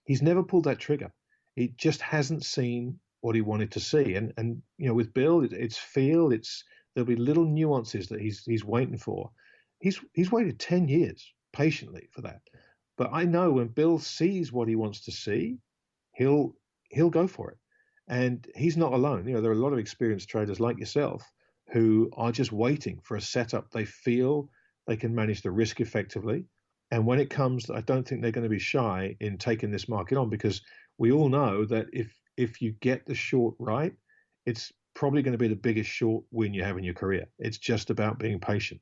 He's never pulled that trigger. He just hasn't seen what he wanted to see. And with Bill, there'll be little nuances that he's waiting for. He's waited 10 years patiently for that. But I know when Bill sees what he wants to see, he'll go for it. And he's not alone. There are a lot of experienced traders like yourself who are just waiting for a setup they feel they can manage the risk effectively. And when it comes, I don't think they're going to be shy in taking this market on, because we all know that if you get the short right, it's probably going to be the biggest short win you have in your career. It's just about being patient.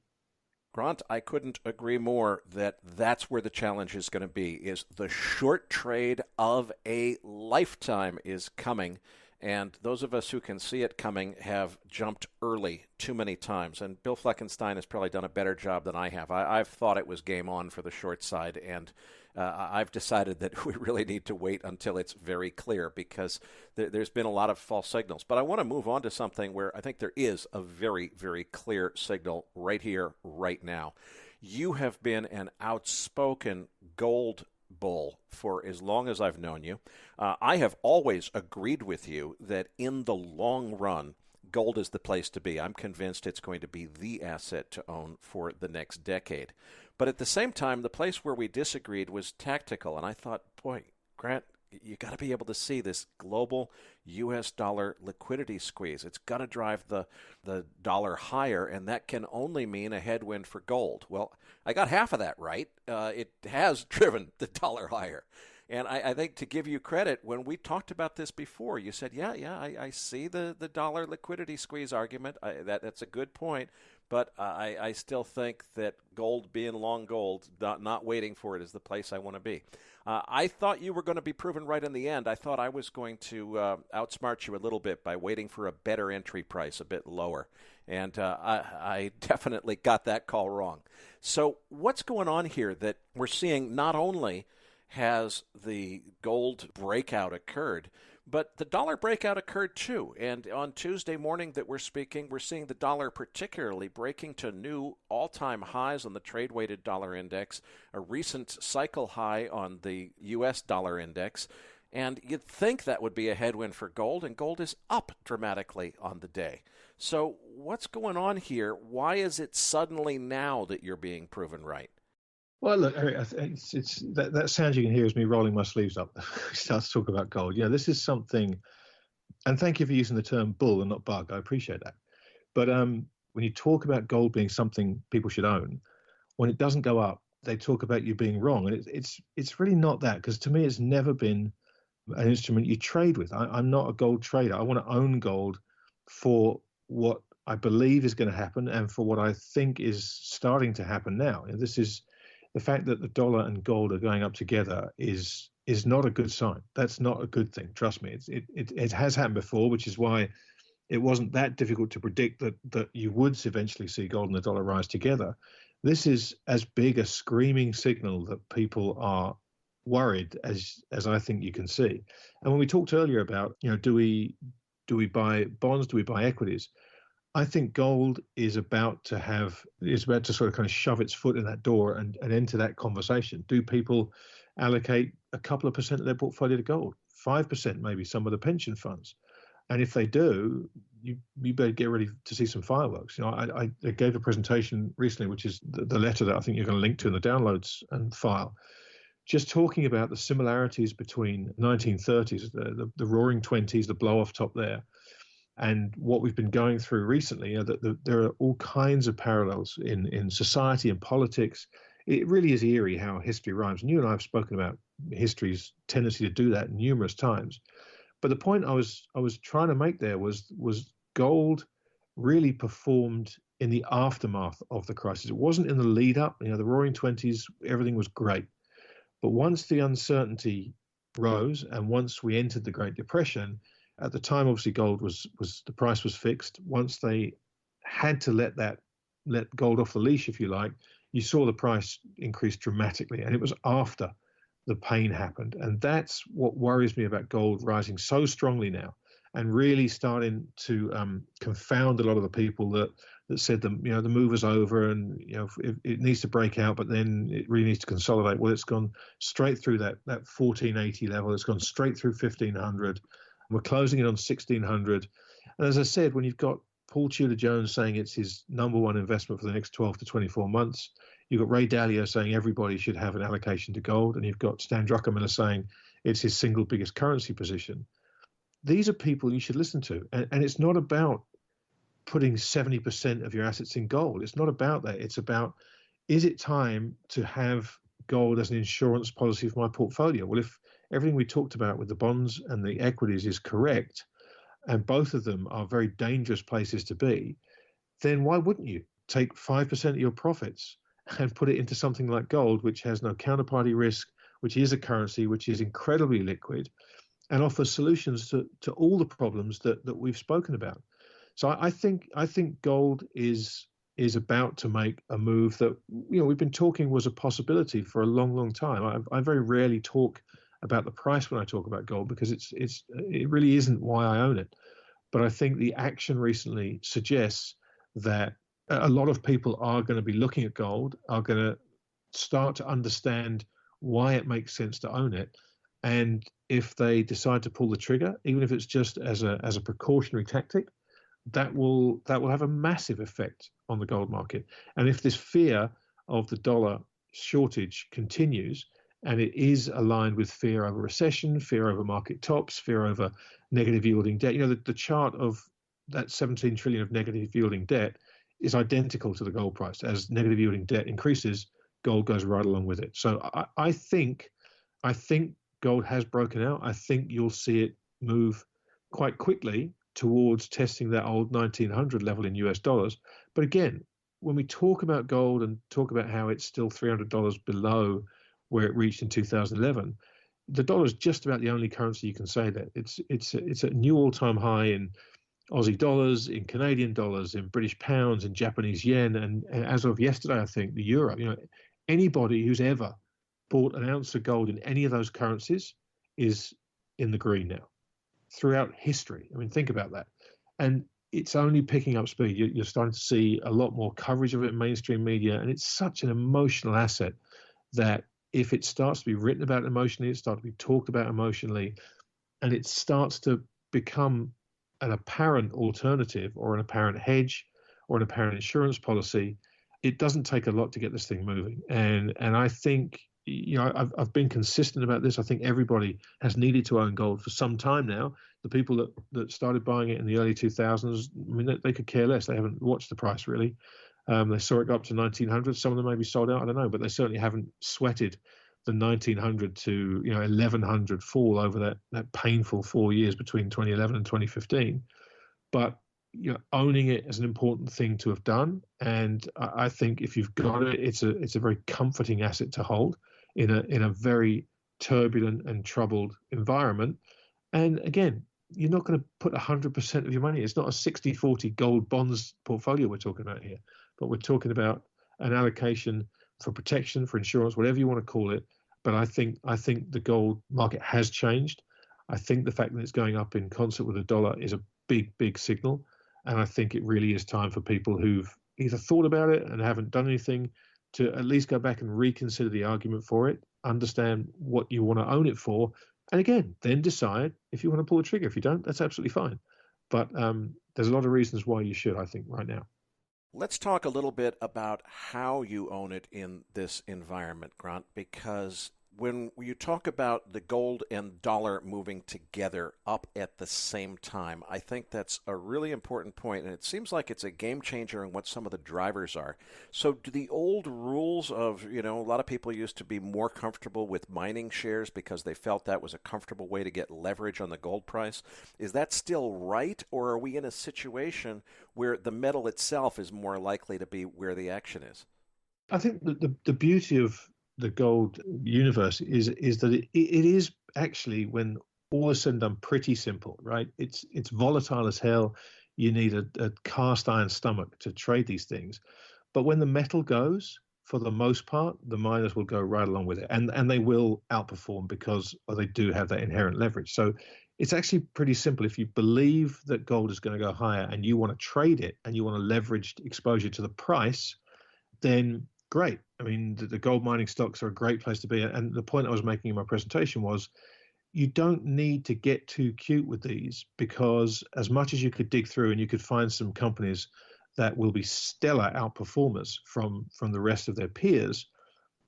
Grant, I couldn't agree more that that's where the challenge is going to be, is the short trade of a lifetime is coming. And those of us who can see it coming have jumped early too many times. And Bill Fleckenstein has probably done a better job than I have. I've thought it was game on for the short side, and I've decided that we really need to wait until it's very clear, because there's been a lot of false signals. But I want to move on to something where I think there is a very, very clear signal right here, right now. You have been an outspoken gold bull for as long as I've known you. I have always agreed with you that in the long run, gold is the place to be. I'm convinced it's going to be the asset to own for the next decade. But at the same time, the place where we disagreed was tactical. And I thought, boy, Grant, you got to be able to see this global U.S. dollar liquidity squeeze. It's got to drive the dollar higher, and that can only mean a headwind for gold. Well, I got half of that right. It has driven the dollar higher. And I think, to give you credit, when we talked about this before, you said, I see the dollar liquidity squeeze argument. That's a good point. But I still think that gold, being long gold, not waiting for it, is the place I want to be. I thought you were going to be proven right in the end. I thought I was going to outsmart you a little bit by waiting for a better entry price, a bit lower. And I definitely got that call wrong. So what's going on here that we're seeing? Not only has the gold breakout occurred, but the dollar breakout occurred too. And on Tuesday morning that we're speaking, we're seeing the dollar particularly breaking to new all-time highs on the trade-weighted dollar index, a recent cycle high on the U.S. dollar index. And you'd think that would be a headwind for gold, and gold is up dramatically on the day. So what's going on here? Why is it suddenly now that you're being proven right? Well, look, it's that sound you can hear is me rolling my sleeves up. Start to talk about gold. This is something And thank you for using the term bull and not bug. I appreciate that. But when you talk about gold being something people should own, when it doesn't go up, they talk about you being wrong. And it's really not that, because to me, it's never been an instrument you trade with. I'm not a gold trader. I want to own gold for what I believe is going to happen and for what I think is starting to happen now. And this is the fact that the dollar and gold are going up together is not a good sign. That's not a good thing. Trust me. It has happened before, which is why it wasn't that difficult to predict that you would eventually see gold and the dollar rise together. This is as big a screaming signal that people are worried as I think you can see. And when we talked earlier about, do we buy bonds, do we buy equities? I think gold is about to sort of kind of shove its foot in that door and enter that conversation. Do people allocate a couple of percent of their portfolio to gold? 5%, maybe some of the pension funds. And if they do, you better get ready to see some fireworks. I gave a presentation recently, which is the letter that I think you're going to link to in the downloads and file, just talking about the similarities between 1930s, the roaring 20s, the blow-off top there, and what we've been going through recently. There are all kinds of parallels in society and politics. It really is eerie how history rhymes. And you and I have spoken about history's tendency to do that numerous times. But the point I was trying to make there was gold really performed in the aftermath of the crisis. It wasn't in the lead up. The roaring 20s, everything was great. But once the uncertainty rose and once we entered the Great Depression, at the time, obviously, gold was the price was fixed. Once they had to let gold off the leash, if you like, you saw the price increase dramatically. And it was after the pain happened. And that's what worries me about gold rising so strongly now and really starting to confound a lot of the people that said the move is over and it needs to break out, but then it really needs to consolidate. Well, it's gone straight through that 1480 level. It's gone straight through 1500. We're closing it on 1600. And as I said, when you've got Paul Tudor Jones saying it's his number one investment for the next 12 to 24 months, you've got Ray Dalio saying everybody should have an allocation to gold, and you've got Stan Druckenmiller saying it's his single biggest currency position. These are people you should listen to. And it's not about putting 70% of your assets in gold. It's not about that. It's about, is it time to have gold as an insurance policy for my portfolio? Well, if everything we talked about with the bonds and the equities is correct, and both of them are very dangerous places to be, then why wouldn't you take 5% of your profits and put it into something like gold, which has no counterparty risk, which is a currency, which is incredibly liquid, and offers solutions to all the problems that we've spoken about? So I think gold is about to make a move that we've been talking was a possibility for a long, long time. I very rarely talk about the price when I talk about gold because it really isn't why I own it. But I think the action recently suggests that a lot of people are going to be looking at gold, are going to start to understand why it makes sense to own it. And if they decide to pull the trigger, even if it's just as a precautionary tactic, that will have a massive effect on the gold market. And if this fear of the dollar shortage continues, and it is aligned with fear over recession, fear over market tops, fear over negative yielding debt. The chart of that 17 trillion of negative yielding debt is identical to the gold price. As negative yielding debt increases, gold goes right along with it. So I think gold has broken out. I think you'll see it move quite quickly towards testing that old 1900 level in US dollars. But again, when we talk about gold and talk about how it's still $300 below where it reached in 2011, the dollar is just about the only currency you can say that. It's a new all-time high in Aussie dollars, in Canadian dollars, in British pounds, in Japanese yen, and as of yesterday, I think the euro. Anybody who's ever bought an ounce of gold in any of those currencies is in the green now throughout history. I mean, think about that. And it's only picking up speed. You're starting to see a lot more coverage of it in mainstream media, and it's such an emotional asset that if it starts to be written about emotionally, it starts to be talked about emotionally, and it starts to become an apparent alternative or an apparent hedge or an apparent insurance policy, it doesn't take a lot to get this thing moving. And I think I've been consistent about this. I think everybody has needed to own gold for some time now. The people that started buying it in the early 2000s, I mean, they could care less. They haven't watched the price really. They saw it go up to 1900. Some of them may be sold out. I don't know, but they certainly haven't sweated the 1900 to 1100 fall over that painful 4 years between 2011 and 2015. But owning it is an important thing to have done, and I think if you've got it, it's a very comforting asset to hold in a very turbulent and troubled environment. And again, you're not going to put 100% of your money. It's not a 60-40 gold bonds portfolio we're talking about here, but we're talking about an allocation for protection, for insurance, whatever you want to call it. But I think the gold market has changed. I think the fact that it's going up in concert with the dollar is a big signal. And I think it really is time for people who've either thought about it and haven't done anything to at least go back and reconsider the argument for it, understand what you want to own it for, and again, then decide if you want to pull the trigger. If you don't, that's absolutely fine. But there's a lot of reasons why you should, I think, right now. Let's talk a little bit about how you own it in this environment, Grant, because when you talk about the gold and dollar moving together up at the same time, I think that's a really important point, and it seems like it's a game changer in what some of the drivers are. So do the old rules of, a lot of people used to be more comfortable with mining shares because they felt that was a comfortable way to get leverage on the gold price, is that still right, or are we in a situation where the metal itself is more likely to be where the action is? I think the beauty of the gold universe is that it is actually, when all is said and done, pretty simple, right? It's volatile as hell. You need a cast iron stomach to trade these things. But when the metal goes, for the most part, the miners will go right along with it, and they will outperform because they do have that inherent leverage. So it's actually pretty simple. If you believe that gold is going to go higher and you want to trade it and you want a leveraged exposure to the price, then great. I mean, the gold mining stocks are a great place to be. And the point I was making in my presentation was you don't need to get too cute with these, because as much as you could dig through and you could find some companies that will be stellar outperformers from the rest of their peers,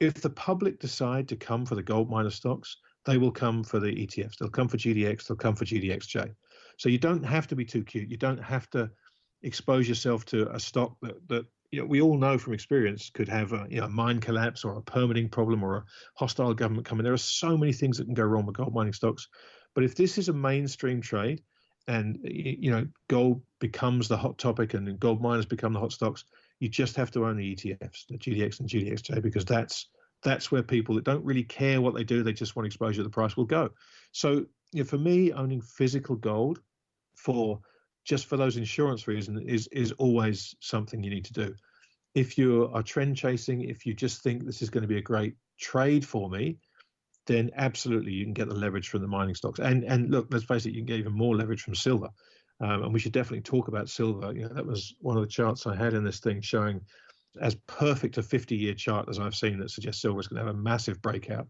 if the public decide to come for the gold miner stocks, they will come for the ETFs. They'll come for GDX. They'll come for GDXJ. So you don't have to be too cute. You don't have to expose yourself to a stock that we all know from experience could have a mine collapse or a permitting problem or a hostile government coming. There are so many things that can go wrong with gold mining stocks. But if this is a mainstream trade and gold becomes the hot topic and gold miners become the hot stocks, you just have to own the ETFs, the GDX and GDXJ, because that's where people that don't really care what they do, they just want exposure to the price, will go. So for me, owning physical gold just for those insurance reasons is always something you need to do. If you are trend chasing, if you just think this is going to be a great trade for me, then absolutely you can get the leverage from the mining stocks. And look, let's face it, you can get even more leverage from silver. And we should definitely talk about silver. That was one of the charts I had in this thing showing as perfect a 50-year chart as I've seen that suggests silver is going to have a massive breakout.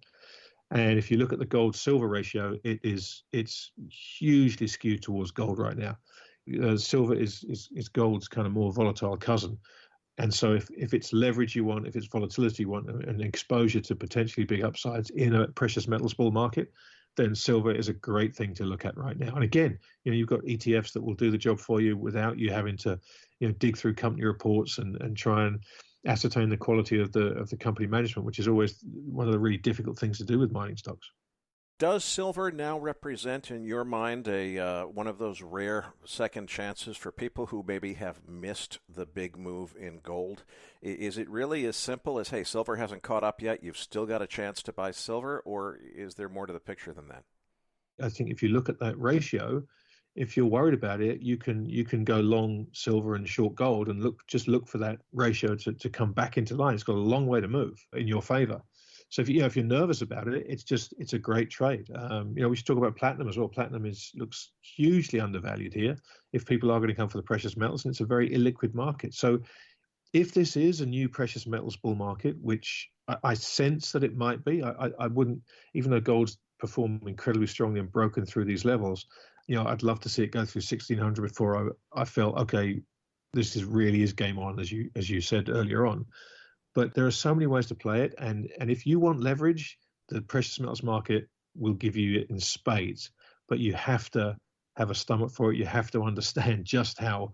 And if you look at the gold-silver ratio, it's hugely skewed towards gold right now. Silver is gold's kind of more volatile cousin. And so if it's leverage you want, if it's volatility you want, and exposure to potentially big upsides in a precious metals bull market, then silver is a great thing to look at right now. And again, you've got ETFs that will do the job for you without you having to dig through company reports and try and ascertain the quality of the company management, which is always one of the really difficult things to do with mining stocks. Does silver now represent, in your mind, one of those rare second chances for people who maybe have missed the big move in gold? Is it really as simple as, hey, silver hasn't caught up yet, you've still got a chance to buy silver, or is there more to the picture than that? I think if you look at that ratio, if you're worried about it, you can go long silver and short gold and look for that ratio to come back into line. It's got a long way to move in your favor. So if you're nervous about it, it's a great trade. We should talk about platinum as well. Platinum looks hugely undervalued here. If people are going to come for the precious metals, and it's a very illiquid market. So if this is a new precious metals bull market, which I sense that it might be, I wouldn't, even though gold's performed incredibly strongly and broken through these levels, I'd love to see it go through 1600 before I felt, okay, this really is game on, as you said earlier on. But there are so many ways to play it. And if you want leverage, the precious metals market will give you it in spades. But you have to have a stomach for it. You have to understand just how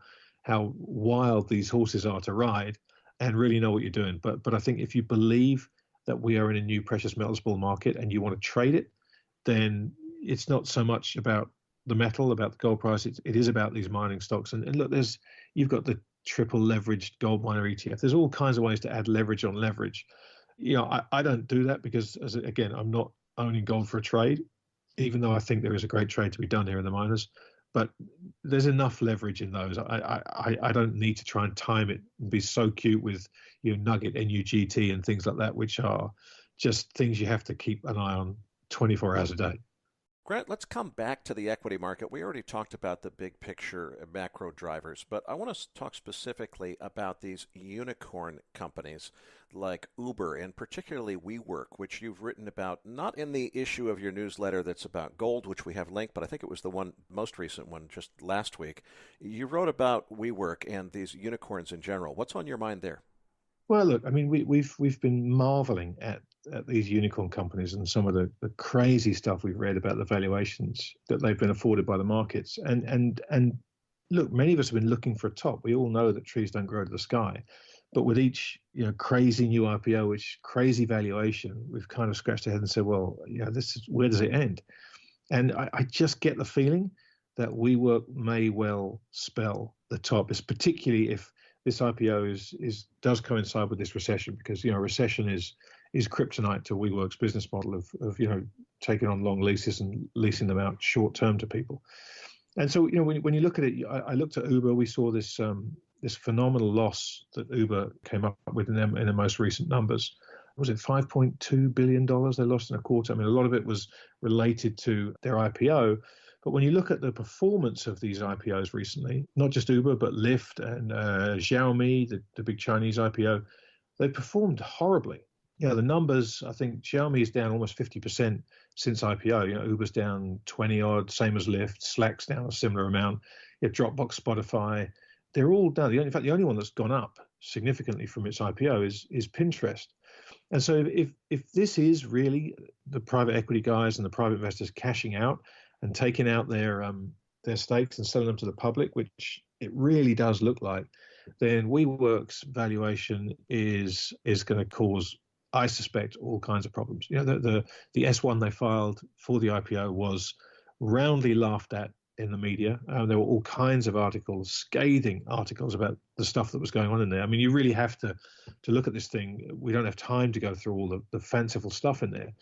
wild these horses are to ride and really know what you're doing. But I think if you believe that we are in a new precious metals bull market and you want to trade it, then it's not so much about the metal, about the gold price. It is about these mining stocks. And look, you've got the triple leveraged gold miner ETF. There's all kinds of ways to add leverage on leverage. I don't do that because, again, I'm not owning gold for a trade, even though I think there is a great trade to be done here in the miners. But there's enough leverage in those. I don't need to try and time it and be so cute with Nugget, NUGT, and things like that, which are just things you have to keep an eye on 24 hours a day. Grant, let's come back to the equity market. We already talked about the big picture macro drivers, but I want to talk specifically about these unicorn companies like Uber and particularly WeWork, which you've written about, not in the issue of your newsletter that's about gold, which we have linked, but I think it was the most recent one just last week. You wrote about WeWork and these unicorns in general. What's on your mind there? Well, look, I mean, we've been marveling at these unicorn companies and some of the crazy stuff we've read about the valuations that they've been afforded by the markets. And look, many of us have been looking for a top. We all know that trees don't grow to the sky, but with each crazy new IPO, which crazy valuation, we've kind of scratched our head and said, well, where does it end? And I just get the feeling that WeWork may well spell the top, is particularly if this IPO does coincide with this recession, because recession is kryptonite to WeWork's business model of taking on long leases and leasing them out short term to people. And so when you look at it, I looked at Uber. We saw this phenomenal loss that Uber came up with in their most recent numbers. Was it $5.2 billion they lost in a quarter? I mean, a lot of it was related to their IPO. But when you look at the performance of these IPOs recently, not just Uber, but Lyft and Xiaomi, the big Chinese IPO, they performed horribly. The numbers, I think Xiaomi is down almost 50% since IPO. Uber's down 20 odd, same as Lyft. Slack's down a similar amount. Dropbox, Spotify, they're all down. In fact, the only one that's gone up significantly from its IPO is Pinterest. And so if this is really the private equity guys and the private investors cashing out and taking out their stakes and selling them to the public, which it really does look like, then WeWork's valuation is going to cause, I suspect, all kinds of problems. The S1 they filed for the IPO was roundly laughed at in the media. There were all kinds of articles, scathing articles about the stuff that was going on in there. I mean, you really have to look at this thing. We don't have time to go through all the fanciful stuff in there.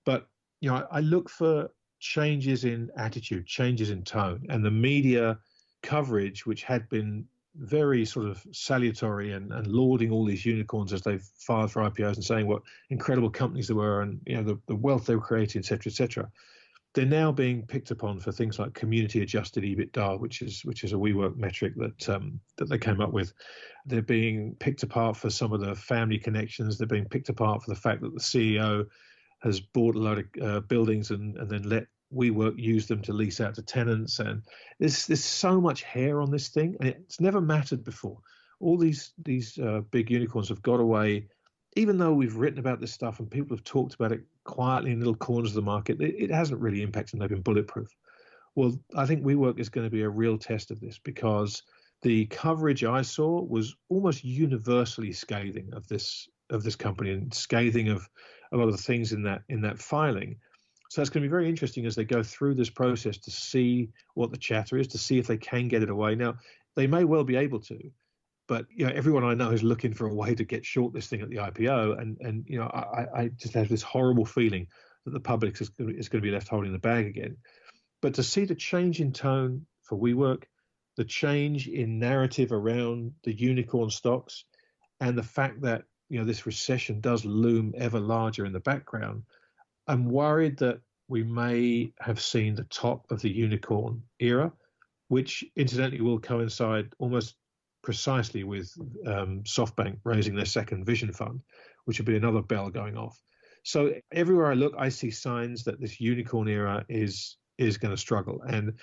But, I look for changes in attitude, changes in tone, and the media coverage, which had been very sort of salutary and lauding all these unicorns as they've filed for IPOs and saying what incredible companies they were and the wealth they were creating, et cetera, et cetera. They're now being picked upon for things like community adjusted EBITDA, which is a WeWork metric that they came up with. They're being picked apart for some of the family connections. They're being picked apart for the fact that the CEO has bought a load of buildings and then let WeWork use them to lease out to tenants. And there's so much hair on this thing, and it's never mattered before. All these big unicorns have got away, even though we've written about this stuff and people have talked about it quietly in little corners of the market. It hasn't really impacted, and they've been bulletproof. Well, I think WeWork is going to be a real test of this, because the coverage I saw was almost universally scathing of this company and scathing of a lot of the things in that filing. So it's going to be very interesting as they go through this process to see what the chatter is, to see if they can get it away. Now, they may well be able to, but everyone I know is looking for a way to get short this thing at the IPO, and I just have this horrible feeling that the public is going to be left holding the bag again. But to see the change in tone for WeWork, the change in narrative around the unicorn stocks, and the fact that this recession does loom ever larger in the background, I'm worried that we may have seen the top of the unicorn era, which incidentally will coincide almost precisely with SoftBank raising their second vision fund, which will be another bell going off. So everywhere I look, I see signs that this unicorn era is going to struggle. And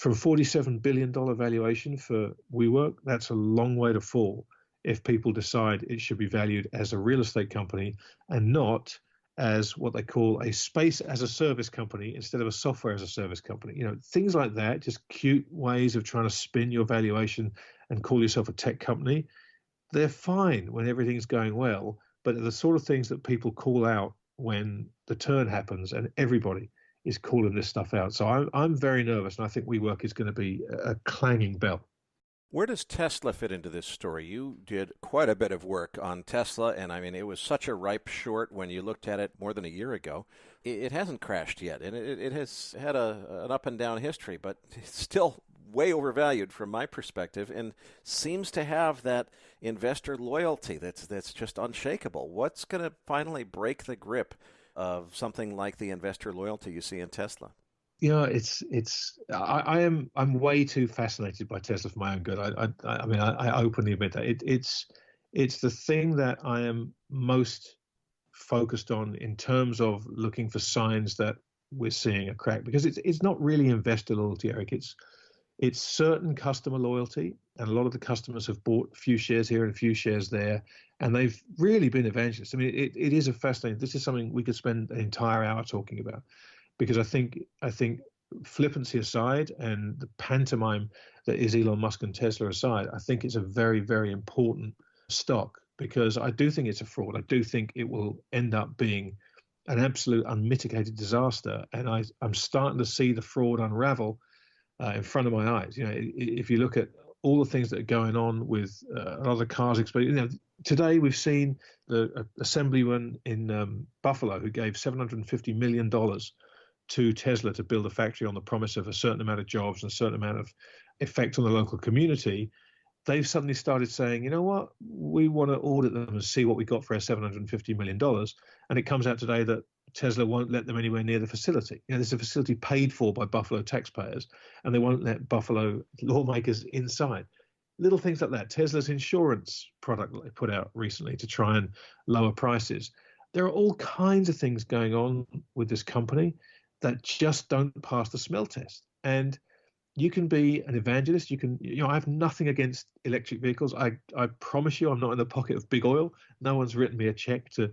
from $47 billion valuation for WeWork, that's a long way to fall if people decide it should be valued as a real estate company and not as what they call a space as a service company instead of a software as a service company. Things like that, just cute ways of trying to spin your valuation and call yourself a tech company. They're fine when everything's going well, but they're the sort of things that people call out when the turn happens, and everybody is calling this stuff out. So I'm very nervous, and I think WeWork is going to be a clanging bell. Where does Tesla fit into this story? You did quite a bit of work on Tesla, and I mean, it was such a ripe short when you looked at it more than a year ago. It hasn't crashed yet, and it has had an up and down history, but it's still way overvalued from my perspective and seems to have that investor loyalty that's just unshakable. What's going to finally break the grip of something like the investor loyalty you see in Tesla? I'm way too fascinated by Tesla for my own good. I openly admit that it's the thing that I am most focused on in terms of looking for signs that we're seeing a crack, because it's not really investor loyalty, Eric. It's certain customer loyalty, and a lot of the customers have bought a few shares here and a few shares there, and they've really been evangelists. I mean, it is a fascinating. This is something we could spend an entire hour talking about. Because I think flippancy aside and the pantomime that is Elon Musk and Tesla aside, I think it's a very, very important stock, because I do think it's a fraud. I do think it will end up being an absolute unmitigated disaster. And I'm starting to see the fraud unravel in front of my eyes. If you look at all the things that are going on with a lot of the cars exploding. Today we've seen the assemblyman in Buffalo who gave $750 million to Tesla to build a factory on the promise of a certain amount of jobs and a certain amount of effect on the local community. They've suddenly started saying, you know what, we want to audit them and see what we got for our $750 million. And it comes out today that Tesla won't let them anywhere near the facility. There's a facility paid for by Buffalo taxpayers, and they won't let Buffalo lawmakers inside. Little things like that. Tesla's insurance product that they put out recently to try and lower prices. There are all kinds of things going on with this company that just don't pass the smell test. And you can be an evangelist. I have nothing against electric vehicles. I promise you, I'm not in the pocket of big oil. No one's written me a check to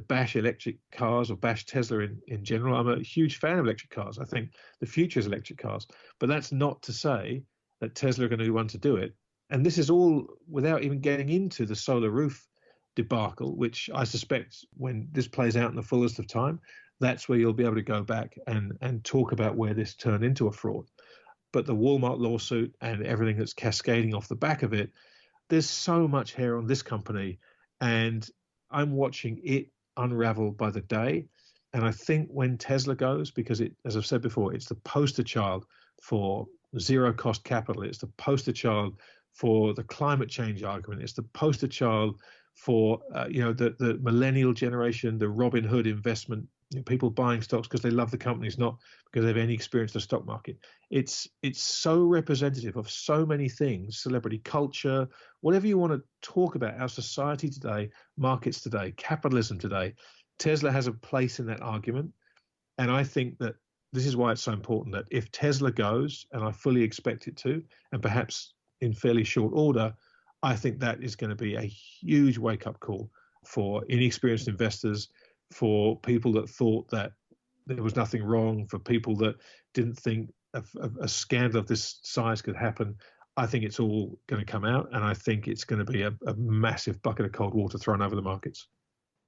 bash electric cars or bash Tesla in general. I'm a huge fan of electric cars. I think the future is electric cars. But that's not to say that Tesla are going to be one to do it. And this is all without even getting into the solar roof debacle, which I suspect when this plays out in the fullest of time, that's where you'll be able to go back and talk about where this turned into a fraud. But the Walmart lawsuit and everything that's cascading off the back of it, there's so much hair on this company, and I'm watching it unravel by the day. And I think when Tesla goes, because as I've said before, it's the poster child for zero cost capital. It's the poster child for the climate change argument. It's the poster child for the millennial generation, the Robin Hood investment, people buying stocks because they love the companies, not because they have any experience in the stock market. It's so representative of so many things: celebrity culture, whatever you want to talk about, our society today, markets today, capitalism today. Tesla has a place in that argument, and I think that this is why it's so important that if Tesla goes, and I fully expect it to, and perhaps in fairly short order, I think that is going to be a huge wake-up call for inexperienced investors, for people that thought that there was nothing wrong, for people that didn't think a scandal of this size could happen. I think it's all going to come out, and I think it's going to be a massive bucket of cold water thrown over the markets.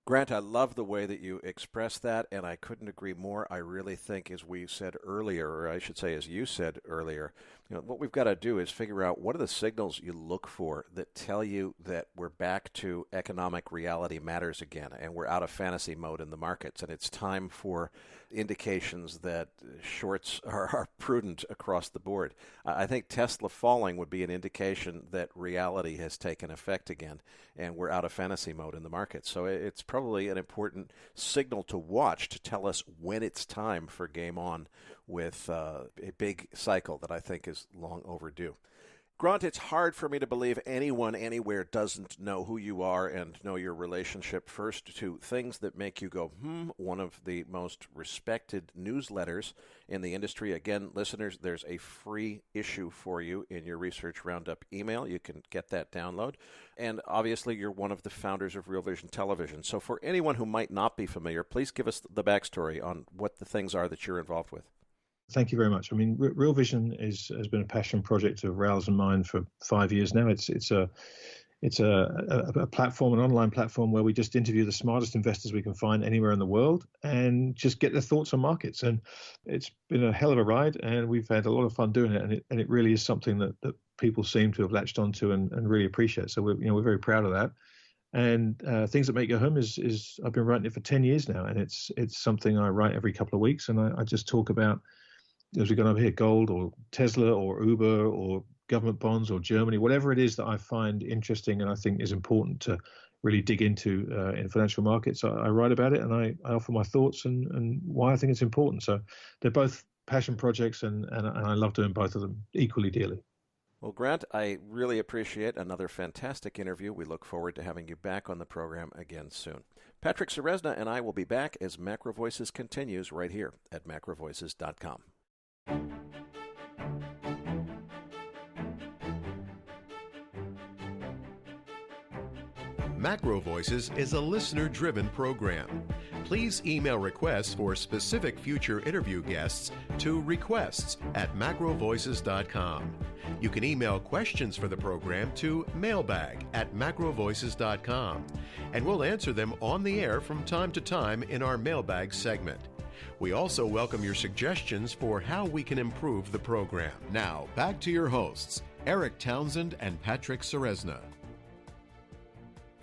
Grant, I love the way that you express that, and I couldn't agree more. I really think, as we said earlier, or I should say as you said earlier, what we've got to do is figure out what are the signals you look for that tell you that we're back to economic reality matters again, and we're out of fantasy mode in the markets, and it's time for indications that shorts are prudent across the board. I think Tesla falling would be an indication that reality has taken effect again, and we're out of fantasy mode in the market. So it's probably an important signal to watch to tell us when it's time for game on with a big cycle that I think is long overdue. Grant, it's hard for me to believe anyone anywhere doesn't know who you are and know your relationship first to things that make you go, one of the most respected newsletters in the industry. Again, listeners, there's a free issue for you in your Research Roundup email. You can get that download. And obviously, you're one of the founders of Real Vision Television. So for anyone who might not be familiar, please give us the backstory on what the things are that you're involved with. Thank you very much. I mean, Real Vision has been a passion project of Raoul's and mine for 5 years now. It's a platform, an online platform where we just interview the smartest investors we can find anywhere in the world and just get their thoughts on markets. And it's been a hell of a ride, and we've had a lot of fun doing it. And it really is something that people seem to have latched onto and really appreciate. So we're very proud of that. And Things That Make You Hum is I've been writing it for 10 years now, and it's something I write every couple of weeks, and I just talk about, as we got over here, gold or Tesla or Uber or government bonds or Germany, whatever it is that I find interesting and I think is important to really dig into in financial markets. I write about it, and I offer my thoughts and why I think it's important. So they're both passion projects, and I love doing both of them equally dearly. Well, Grant, I really appreciate another fantastic interview. We look forward to having you back on the program again soon. Patrick Ceresna and I will be back as MacroVoices continues right here at MacroVoices.com. MacroVoices is a listener-driven program. Please email requests for specific future interview guests to requests@macrovoices.com. You can email questions for the program to mailbag@macrovoices.com, and we'll answer them on the air from time to time in our mailbag segment. We also welcome your suggestions for how we can improve the program. Now, back to your hosts, Erik Townsend and Patrick Ceresna.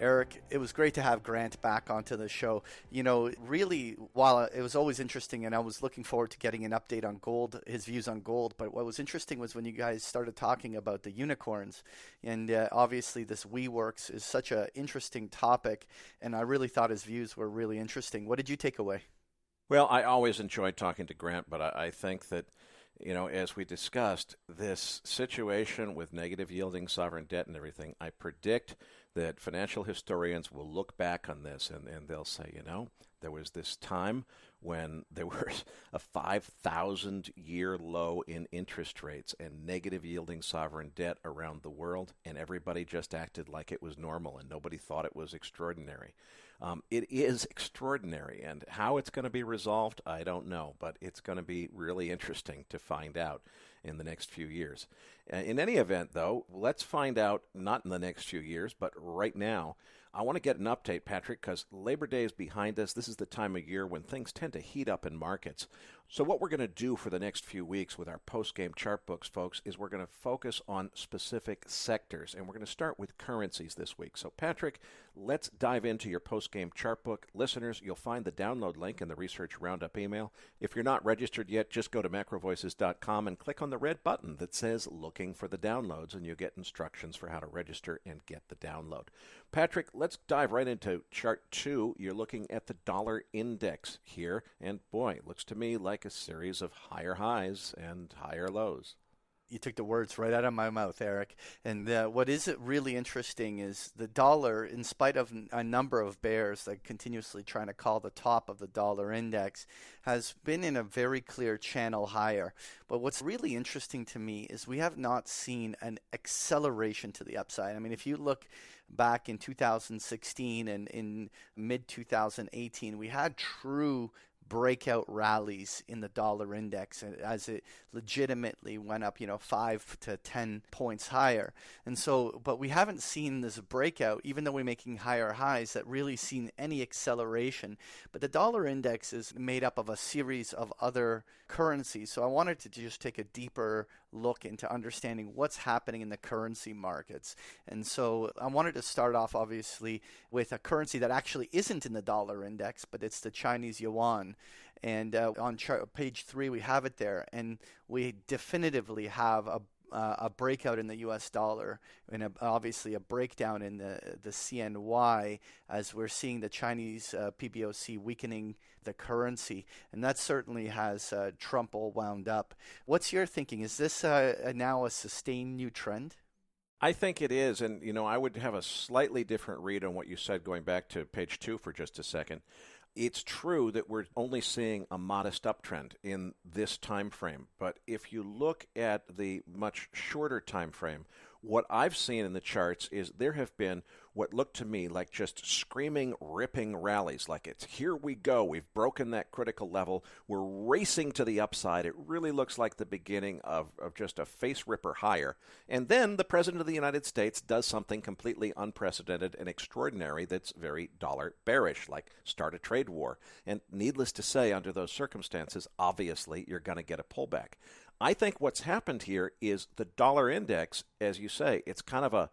Erik, it was great to have Grant back onto the show. You know, really, while it was always interesting, and I was looking forward to getting an update on gold, his views on gold, but what was interesting was when you guys started talking about the unicorns. And obviously, this WeWorks is such an interesting topic, and I really thought his views were really interesting. What did you take away? Well, I always enjoyed talking to Grant, but I think that, as we discussed, this situation with negative yielding sovereign debt and everything, I predict that financial historians will look back on this and they'll say, there was this time when there was a 5,000-year low in interest rates and negative yielding sovereign debt around the world, and everybody just acted like it was normal and nobody thought it was extraordinary. It is extraordinary, and how it's going to be resolved, I don't know, but it's going to be really interesting to find out in the next few years. In any event, though, let's find out, not in the next few years, but right now. I want to get an update, Patrick, because Labor Day is behind us. This is the time of year when things tend to heat up in markets. So what we're going to do for the next few weeks with our post-game chart books, folks, is we're going to focus on specific sectors, and we're going to start with currencies this week. So, Patrick, let's dive into your post-game chart book. Listeners, you'll find the download link in the Research Roundup email. If you're not registered yet, just go to macrovoices.com and click on the red button that says Looking for the Downloads, and you'll get instructions for how to register and get the download. Patrick, let's dive right into Chart 2. You're looking at the dollar index here, and boy, it looks to me like a series of higher highs and higher lows. You took the words right out of my mouth, Erik. And what is really interesting is the dollar, in spite of a number of bears that continuously trying to call the top of the dollar index, has been in a very clear channel higher. But what's really interesting to me is we have not seen an acceleration to the upside. I mean, if you look back in 2016 and in mid-2018, we had true breakout rallies in the dollar index as it legitimately went up, 5 to 10 points higher. And so, but we haven't seen this breakout, even though we're making higher highs, that really seen any acceleration. But the dollar index is made up of a series of other currencies. So I wanted to just take a deeper look into understanding what's happening in the currency markets. And so I wanted to start off, obviously, with a currency that actually isn't in the dollar index, but it's the Chinese yuan. And on page 3, we have it there. And we definitively have a breakout in the U.S. dollar and obviously a breakdown in the CNY as we're seeing the Chinese PBOC weakening the currency. And that certainly has Trump all wound up. What's your thinking? Is this now a sustained new trend? I think it is, and I would have a slightly different read on what you said going back to page 2 for just a second. It's true that we're only seeing a modest uptrend in this time frame, but if you look at the much shorter time frame, what I've seen in the charts is there have been what looked to me like just screaming, ripping rallies, like it's here we go, we've broken that critical level, we're racing to the upside. It really looks like the beginning of just a face ripper higher. And then the President of the United States does something completely unprecedented and extraordinary that's very dollar bearish, like start a trade war. And needless to say, under those circumstances, obviously you're going to get a pullback. I think what's happened here is the dollar index, as you say, it's kind of a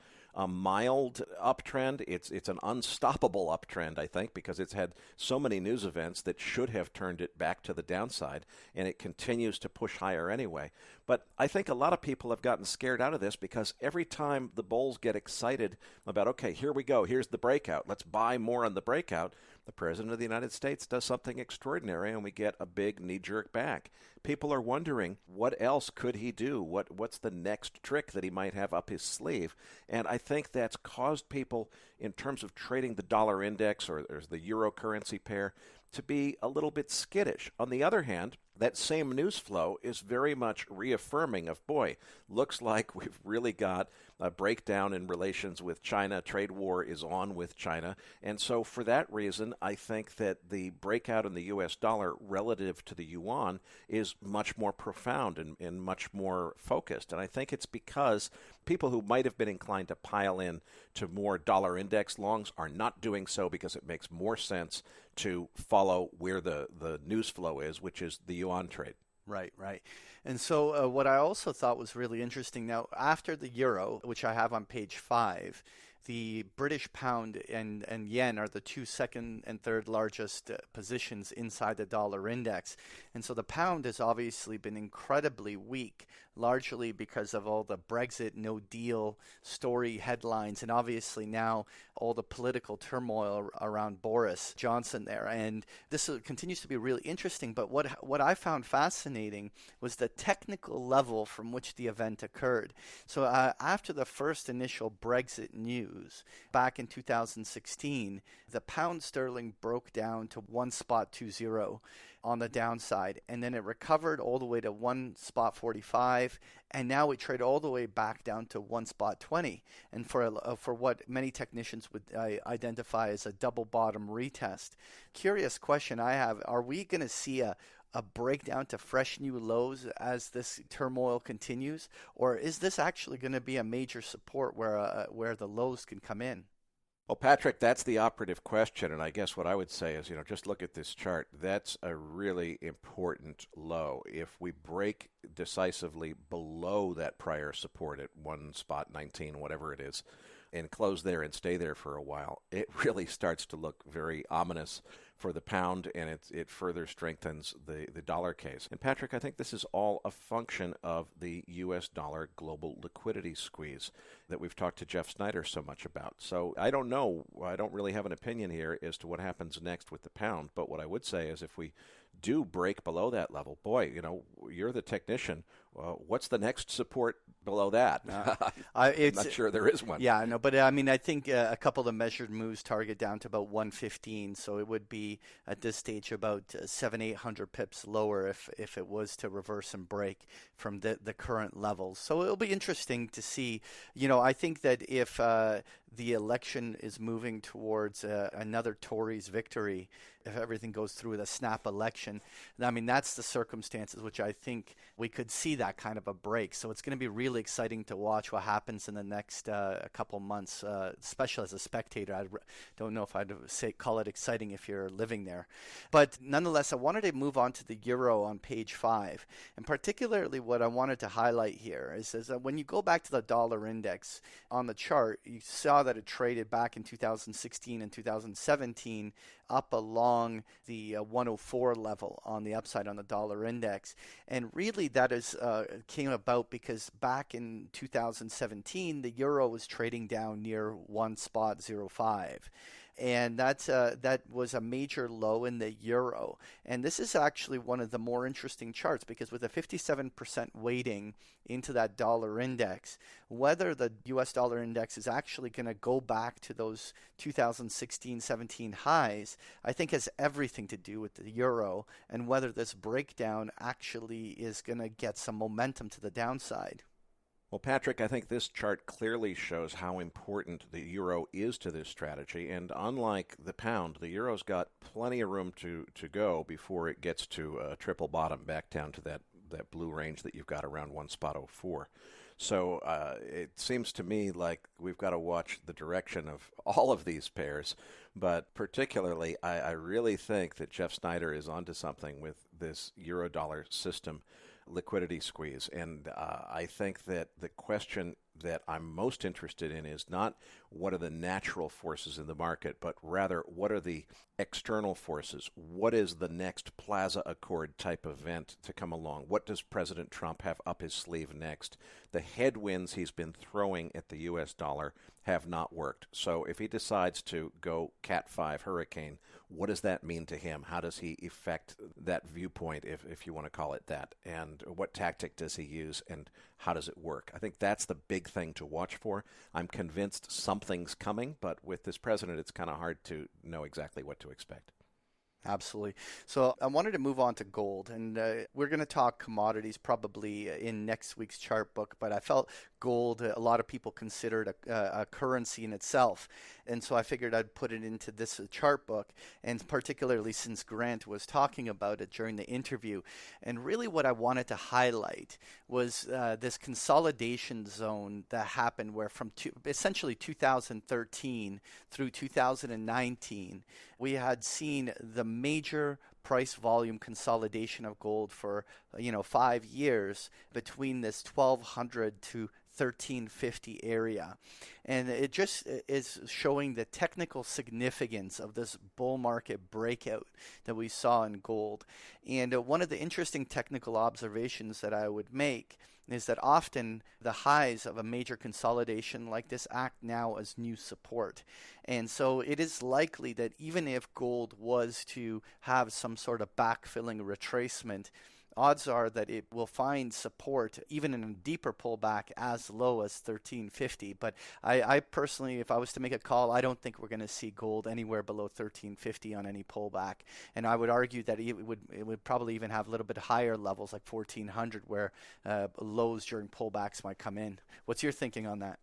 mild uptrend. It's an unstoppable uptrend, I think, because it's had so many news events that should have turned it back to the downside, and it continues to push higher anyway. But I think a lot of people have gotten scared out of this because every time the bulls get excited about, okay, here we go, here's the breakout, let's buy more on the breakout, the President of the United States does something extraordinary and we get a big knee-jerk back. People are wondering, what else could he do? What's the next trick that he might have up his sleeve? And I think that's caused people, in terms of trading the dollar index or the euro currency pair, to be a little bit skittish. On the other hand, that same news flow is very much reaffirming of, boy, looks like we've really got a breakdown in relations with China. Trade war is on with China. And so for that reason, I think that the breakout in the U.S. dollar relative to the yuan is much more profound and much more focused. And I think it's because people who might have been inclined to pile in to more dollar index longs are not doing so because it makes more sense to follow where the news flow is, which is the yuan trade. Right. And so what I also thought was really interesting, now after the euro, which I have on page 5, the British pound and yen are the two second and third largest positions inside the dollar index. And so the pound has obviously been incredibly weak, largely because of all the Brexit no deal story headlines, and obviously now all the political turmoil around Boris Johnson there. And this continues to be really interesting. But what I found fascinating was the technical level from which the event occurred. So after the first initial Brexit news back in 2016, the pound sterling broke down to 1.20 on the downside, and then it recovered all the way to 1.45, and now it traded all the way back down to 1.20. And for what many technicians would identify as a double bottom retest. Curious question I have: are we going to see a breakdown to fresh new lows as this turmoil continues, or is this actually going to be a major support where the lows can come in? Well, Patrick, that's the operative question, and I guess what I would say is, just look at this chart. That's a really important low. If we break decisively below that prior support at 1.19, whatever it is, and close there and stay there for a while, it really starts to look very ominous for the pound, and it further strengthens the dollar case. And Patrick, I think this is all a function of the U.S. dollar global liquidity squeeze that we've talked to Jeff Snyder so much about. So I don't know. I don't really have an opinion here as to what happens next with the pound. But what I would say is if we do break below that level, boy, you're the technician. What's the next support below that? I'm not sure there is one. Yeah, I know. But I think a couple of the measured moves target down to about 115. So it would be at this stage about 700-800 pips lower if it was to reverse and break from the current levels. So it'll be interesting to see. I think that if the election is moving towards another Tories victory, if everything goes through with a snap election, that's the circumstances which I think we could see that kind of a break. So it's going to be really exciting to watch what happens in the next couple months, especially as a spectator. I don't know if I'd call it exciting if you're living there. But nonetheless, I wanted to move on to the euro on page 5. And particularly what I wanted to highlight here is that when you go back to the dollar index on the chart, you saw that it traded back in 2016 and 2017 up along the 104 level on the upside on the dollar index. And really that came about because back in 2017, the euro was trading down near 1.05. And that was a major low in the euro. And this is actually one of the more interesting charts, because with a 57% weighting into that dollar index, whether the US dollar index is actually going to go back to those 2016-17 highs, I think has everything to do with the euro, and whether this breakdown actually is going to get some momentum to the downside. Well, Patrick, I think this chart clearly shows how important the euro is to this strategy. And unlike the pound, the euro's got plenty of room to go before it gets to a triple bottom back down to that blue range that you've got around 1.04. So it seems to me like we've got to watch the direction of all of these pairs. But particularly, I really think that Jeff Snyder is onto something with this euro-dollar system liquidity squeeze. And I think that the question that I'm most interested in is not what are the natural forces in the market, but rather what are the external forces? What is the next Plaza Accord type event to come along? What does President Trump have up his sleeve next? The headwinds he's been throwing at the U.S. dollar have not worked. So if he decides to go Cat 5 hurricane, what does that mean to him? How does he affect that viewpoint, if you want to call it that? And what tactic does he use, and how does it work? I think that's the big thing to watch for. I'm convinced something's coming, but with this president, it's kind of hard to know exactly what to expect. Absolutely. So I wanted to move on to gold, and we're going to talk commodities probably in next week's chart book, but I felt gold, a lot of people consider it a currency in itself. And so I figured I'd put it into this chart book, and particularly since Grant was talking about it during the interview. And really what I wanted to highlight was this consolidation zone that happened where from essentially 2013 through 2019, we had seen the major price volume consolidation of gold for 5 years between this 1200 to 1350 area. And it just is showing the technical significance of this bull market breakout that we saw in gold. And one of the interesting technical observations that I would make is that often the highs of a major consolidation like this act now as new support. And so it is likely that even if gold was to have some sort of backfilling retracement, odds are that it will find support even in a deeper pullback as low as 1350. But I personally, if I was to make a call, I don't think we're going to see gold anywhere below 1350 on any pullback. And I would argue that it would probably even have a little bit higher levels like 1400 where lows during pullbacks might come in. What's your thinking on that?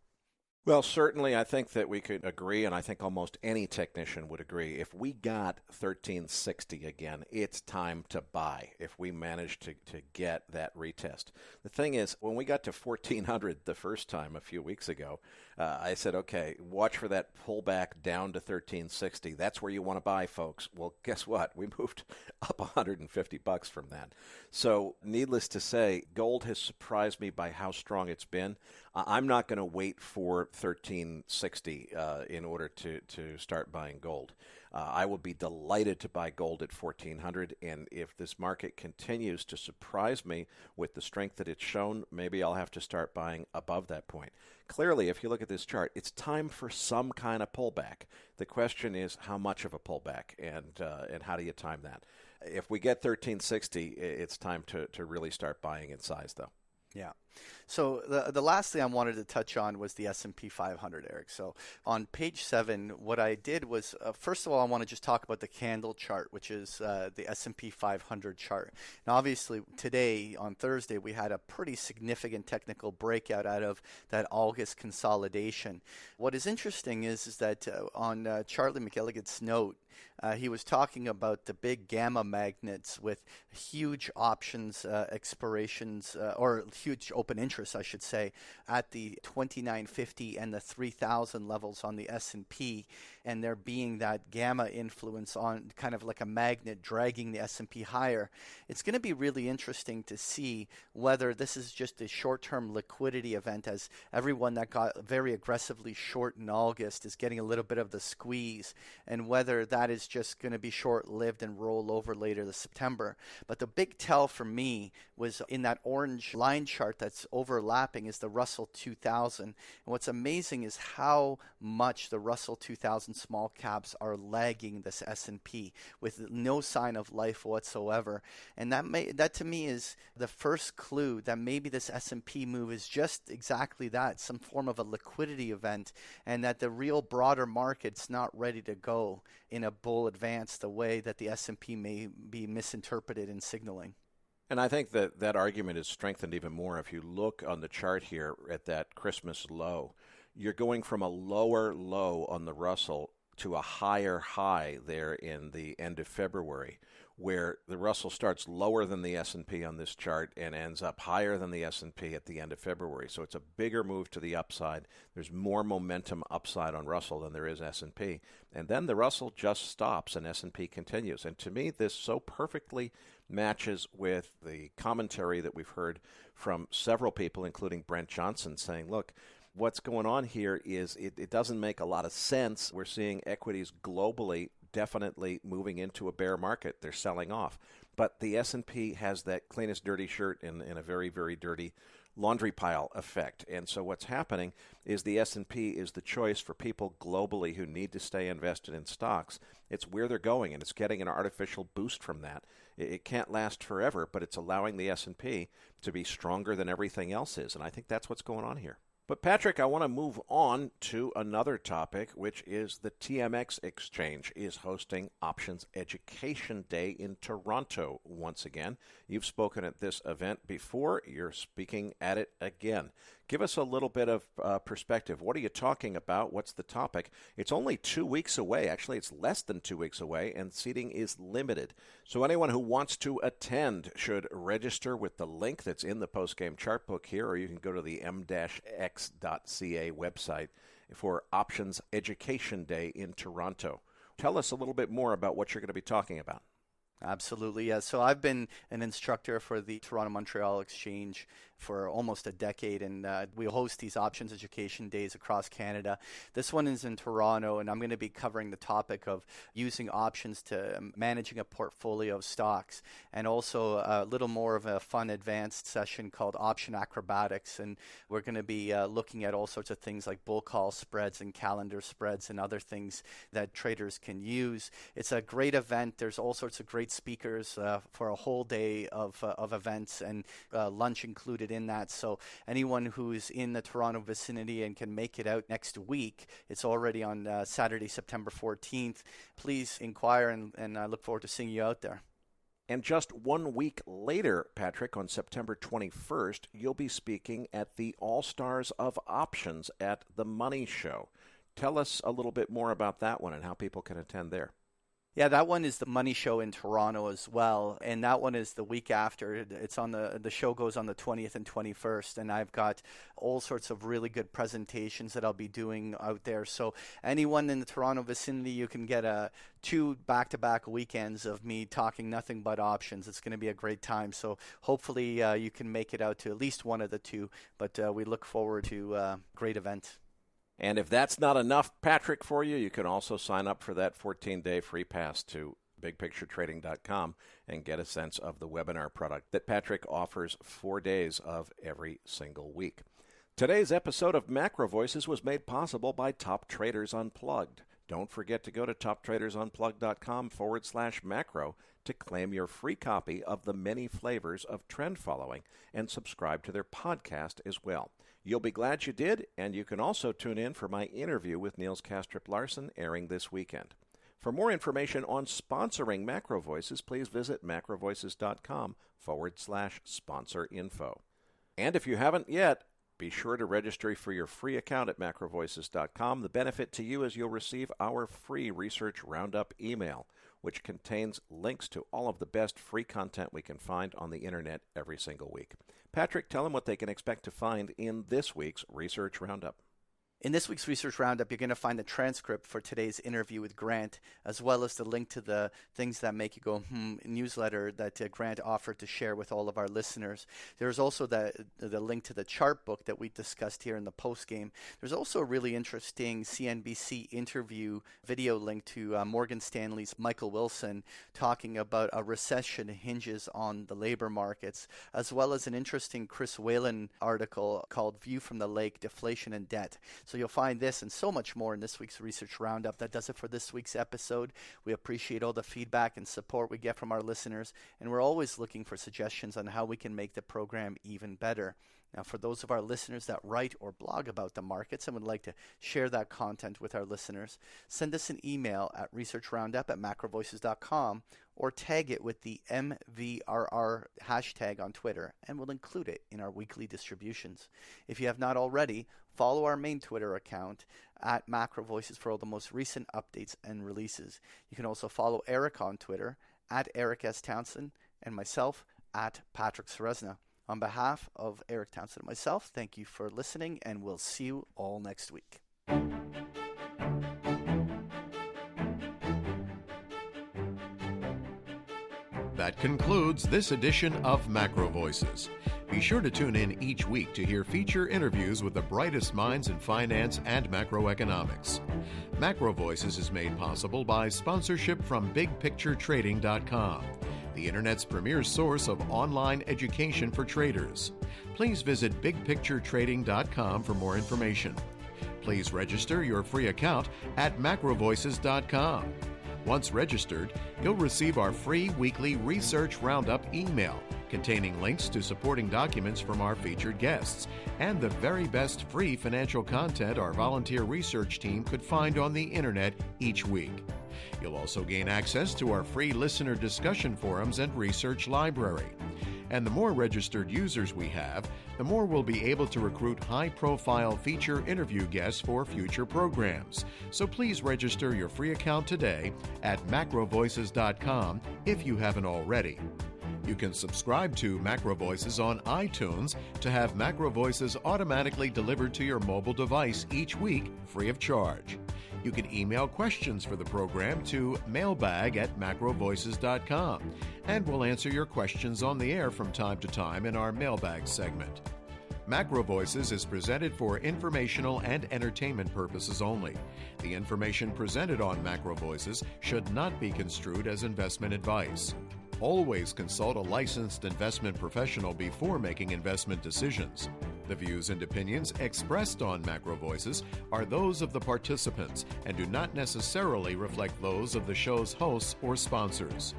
Well, certainly I think that we could agree, and I think almost any technician would agree. If we got 1360 again, it's time to buy if we manage to get that retest. The thing is, when we got to 1400 the first time a few weeks ago, I said, okay, watch for that pullback down to 1360. That's where you want to buy, folks. Well, guess what? We moved up $150 from that. So needless to say, gold has surprised me by how strong it's been. I'm not going to wait for 1360 in order to start buying gold. I will be delighted to buy gold at 1400, and if this market continues to surprise me with the strength that it's shown, maybe I'll have to start buying above that point. Clearly, if you look at this chart, it's time for some kind of pullback. The question is how much of a pullback, and how do you time that? If we get 1360, it's time to really start buying in size, though. Yeah. So the last thing I wanted to touch on was the S&P 500, Erik. So on page 7, what I did was, first of all, I want to just talk about the candle chart, which is the S&P 500 chart. Now, obviously, today, on Thursday, we had a pretty significant technical breakout out of that August consolidation. What is interesting is that on Charlie McElligot's note, he was talking about the big gamma magnets with huge options expirations or huge open interest, I should say, at the 2950 and the 3000 levels on the S&P, and there being that gamma influence on kind of like a magnet dragging the S&P higher. It's going to be really interesting to see whether this is just a short-term liquidity event, as everyone that got very aggressively short in August is getting a little bit of the squeeze, and whether that is just going to be short-lived and roll over later this September. But the big tell for me was in that orange line chart that's overlapping is the Russell 2000. And what's amazing is how much the Russell 2000 small caps are lagging this S&P with no sign of life whatsoever. And that to me is the first clue that maybe this S&P move is just exactly that, some form of a liquidity event, and that the real broader market's not ready to go in a bull advance the way that the S&P may be misinterpreted in signaling. And I think that argument is strengthened even more if you look on the chart here at that Christmas low. You're going from a lower low on the Russell to a higher high there in the end of February, where the Russell starts lower than the S&P on this chart and ends up higher than the S&P at the end of February. So it's a bigger move to the upside. There's more momentum upside on Russell than there is S&P. And then the Russell just stops and S&P continues. And to me, this so perfectly matches with the commentary that we've heard from several people, including Brent Johnson, saying, look, what's going on here is it doesn't make a lot of sense. We're seeing equities globally definitely moving into a bear market. They're selling off. But the S&P has that cleanest dirty shirt in a very, very dirty laundry pile effect. And so what's happening is the S&P is the choice for people globally who need to stay invested in stocks. It's where they're going, and it's getting an artificial boost from that. It can't last forever, but it's allowing the S&P to be stronger than everything else is. And I think that's what's going on here. But Patrick, I want to move on to another topic, which is the TMX Exchange is hosting Options Education Day in Toronto once again. You've spoken at this event before. You're speaking at it again. Give us a little bit of perspective. What are you talking about? What's the topic? It's only 2 weeks away. Actually, it's less than 2 weeks away, and seating is limited. So anyone who wants to attend should register with the link that's in the Postgame chart book here, or you can go to the m-x.ca website for Options Education Day in Toronto. Tell us a little bit more about what you're going to be talking about. Absolutely, yeah. So I've been an instructor for the Toronto-Montreal Exchange for almost a decade, and we host these options education days across Canada. This one is in Toronto, and I'm going to be covering the topic of using options to managing a portfolio of stocks, and also a little more of a fun advanced session called Option Acrobatics, and we're going to be looking at all sorts of things like bull call spreads and calendar spreads and other things that traders can use. It's a great event. There's all sorts of great speakers for a whole day of events, and lunch included in that. So anyone who's in the Toronto vicinity and can make it out next week, it's already on Saturday, September 14th. Please inquire, and I look forward to seeing you out there. And just 1 week later, Patrick, on September 21st, you'll be speaking at the All-Stars of Options at the Money Show. Tell us a little bit more about that one and how people can attend there. Yeah, that one is the Money Show in Toronto as well, and that one is the week after. It's on the show goes on the 20th and 21st, and I've got all sorts of really good presentations that I'll be doing out there. So anyone in the Toronto vicinity, you can get 2 back-to-back weekends of me talking nothing but options. It's going to be a great time. So hopefully you can make it out to at least one of the 2, but we look forward to a great event. And if that's not enough, Patrick, for you, you can also sign up for that 14-day free pass to bigpicturetrading.com and get a sense of the webinar product that Patrick offers 4 days of every single week. Today's episode of MacroVoices was made possible by Top Traders Unplugged. Don't forget to go to toptradersunplugged.com/macro to claim your free copy of The Many Flavors of Trend Following and subscribe to their podcast as well. You'll be glad you did, and you can also tune in for my interview with Niels Kastrup-Larsen airing this weekend. For more information on sponsoring MacroVoices, please visit macrovoices.com/sponsor info. And if you haven't yet, be sure to register for your free account at macrovoices.com. The benefit to you is you'll receive our free Research Roundup email, which contains links to all of the best free content we can find on the internet every single week. Patrick, tell them what they can expect to find in this week's Research Roundup. In this week's Research Roundup, you're going to find the transcript for today's interview with Grant, as well as the link to the Things That Make You Go newsletter that Grant offered to share with all of our listeners. There's also the link to the chart book that we discussed here in the postgame. There's also a really interesting CNBC interview video link to Morgan Stanley's Michael Wilson talking about a recession hinges on the labor markets, as well as an interesting Chris Whalen article called View from the Lake, Deflation and Debt. So you'll find this and so much more in this week's Research Roundup. That does it for this week's episode. We appreciate all the feedback and support we get from our listeners, and we're always looking for suggestions on how we can make the program even better. Now, for those of our listeners that write or blog about the markets and would like to share that content with our listeners, send us an email at researchroundup@macrovoices.com or tag it with the MVRR hashtag on Twitter, and we'll include it in our weekly distributions. If you have not already, follow our main Twitter account at MacroVoices for all the most recent updates and releases. You can also follow Erik on Twitter at Erik S. Townsend and myself at Patrick Ceresna. On behalf of Erik Townsend and myself, thank you for listening, and we'll see you all next week. That concludes this edition of MacroVoices. Be sure to tune in each week to hear feature interviews with the brightest minds in finance and macroeconomics. MacroVoices is made possible by sponsorship from BigPictureTrading.com, the Internet's premier source of online education for traders. Please visit BigPictureTrading.com for more information. Please register your free account at MacroVoices.com. Once registered, you'll receive our free weekly Research Roundup email containing links to supporting documents from our featured guests and the very best free financial content our volunteer research team could find on the Internet each week. You'll also gain access to our free listener discussion forums and research library. And the more registered users we have, the more we'll be able to recruit high-profile feature interview guests for future programs. So please register your free account today at macrovoices.com if you haven't already. You can subscribe to MacroVoices on iTunes to have MacroVoices automatically delivered to your mobile device each week free of charge. You can email questions for the program to mailbag@macrovoices.com, and we'll answer your questions on the air from time to time in our mailbag segment. MacroVoices is presented for informational and entertainment purposes only. The information presented on MacroVoices should not be construed as investment advice. Always consult a licensed investment professional before making investment decisions. The views and opinions expressed on MacroVoices are those of the participants and do not necessarily reflect those of the show's hosts or sponsors.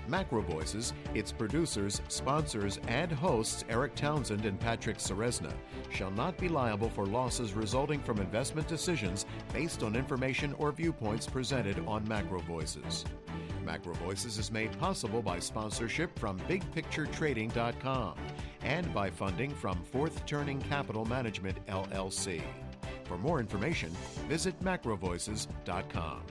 MacroVoices, its producers, sponsors, and hosts Erik Townsend and Patrick Ceresna shall not be liable for losses resulting from investment decisions based on information or viewpoints presented on MacroVoices. MacroVoices is made possible by sponsorship from BigPictureTrading.com and by funding from Fourth Turning Capital Management, LLC. For more information, visit macrovoices.com.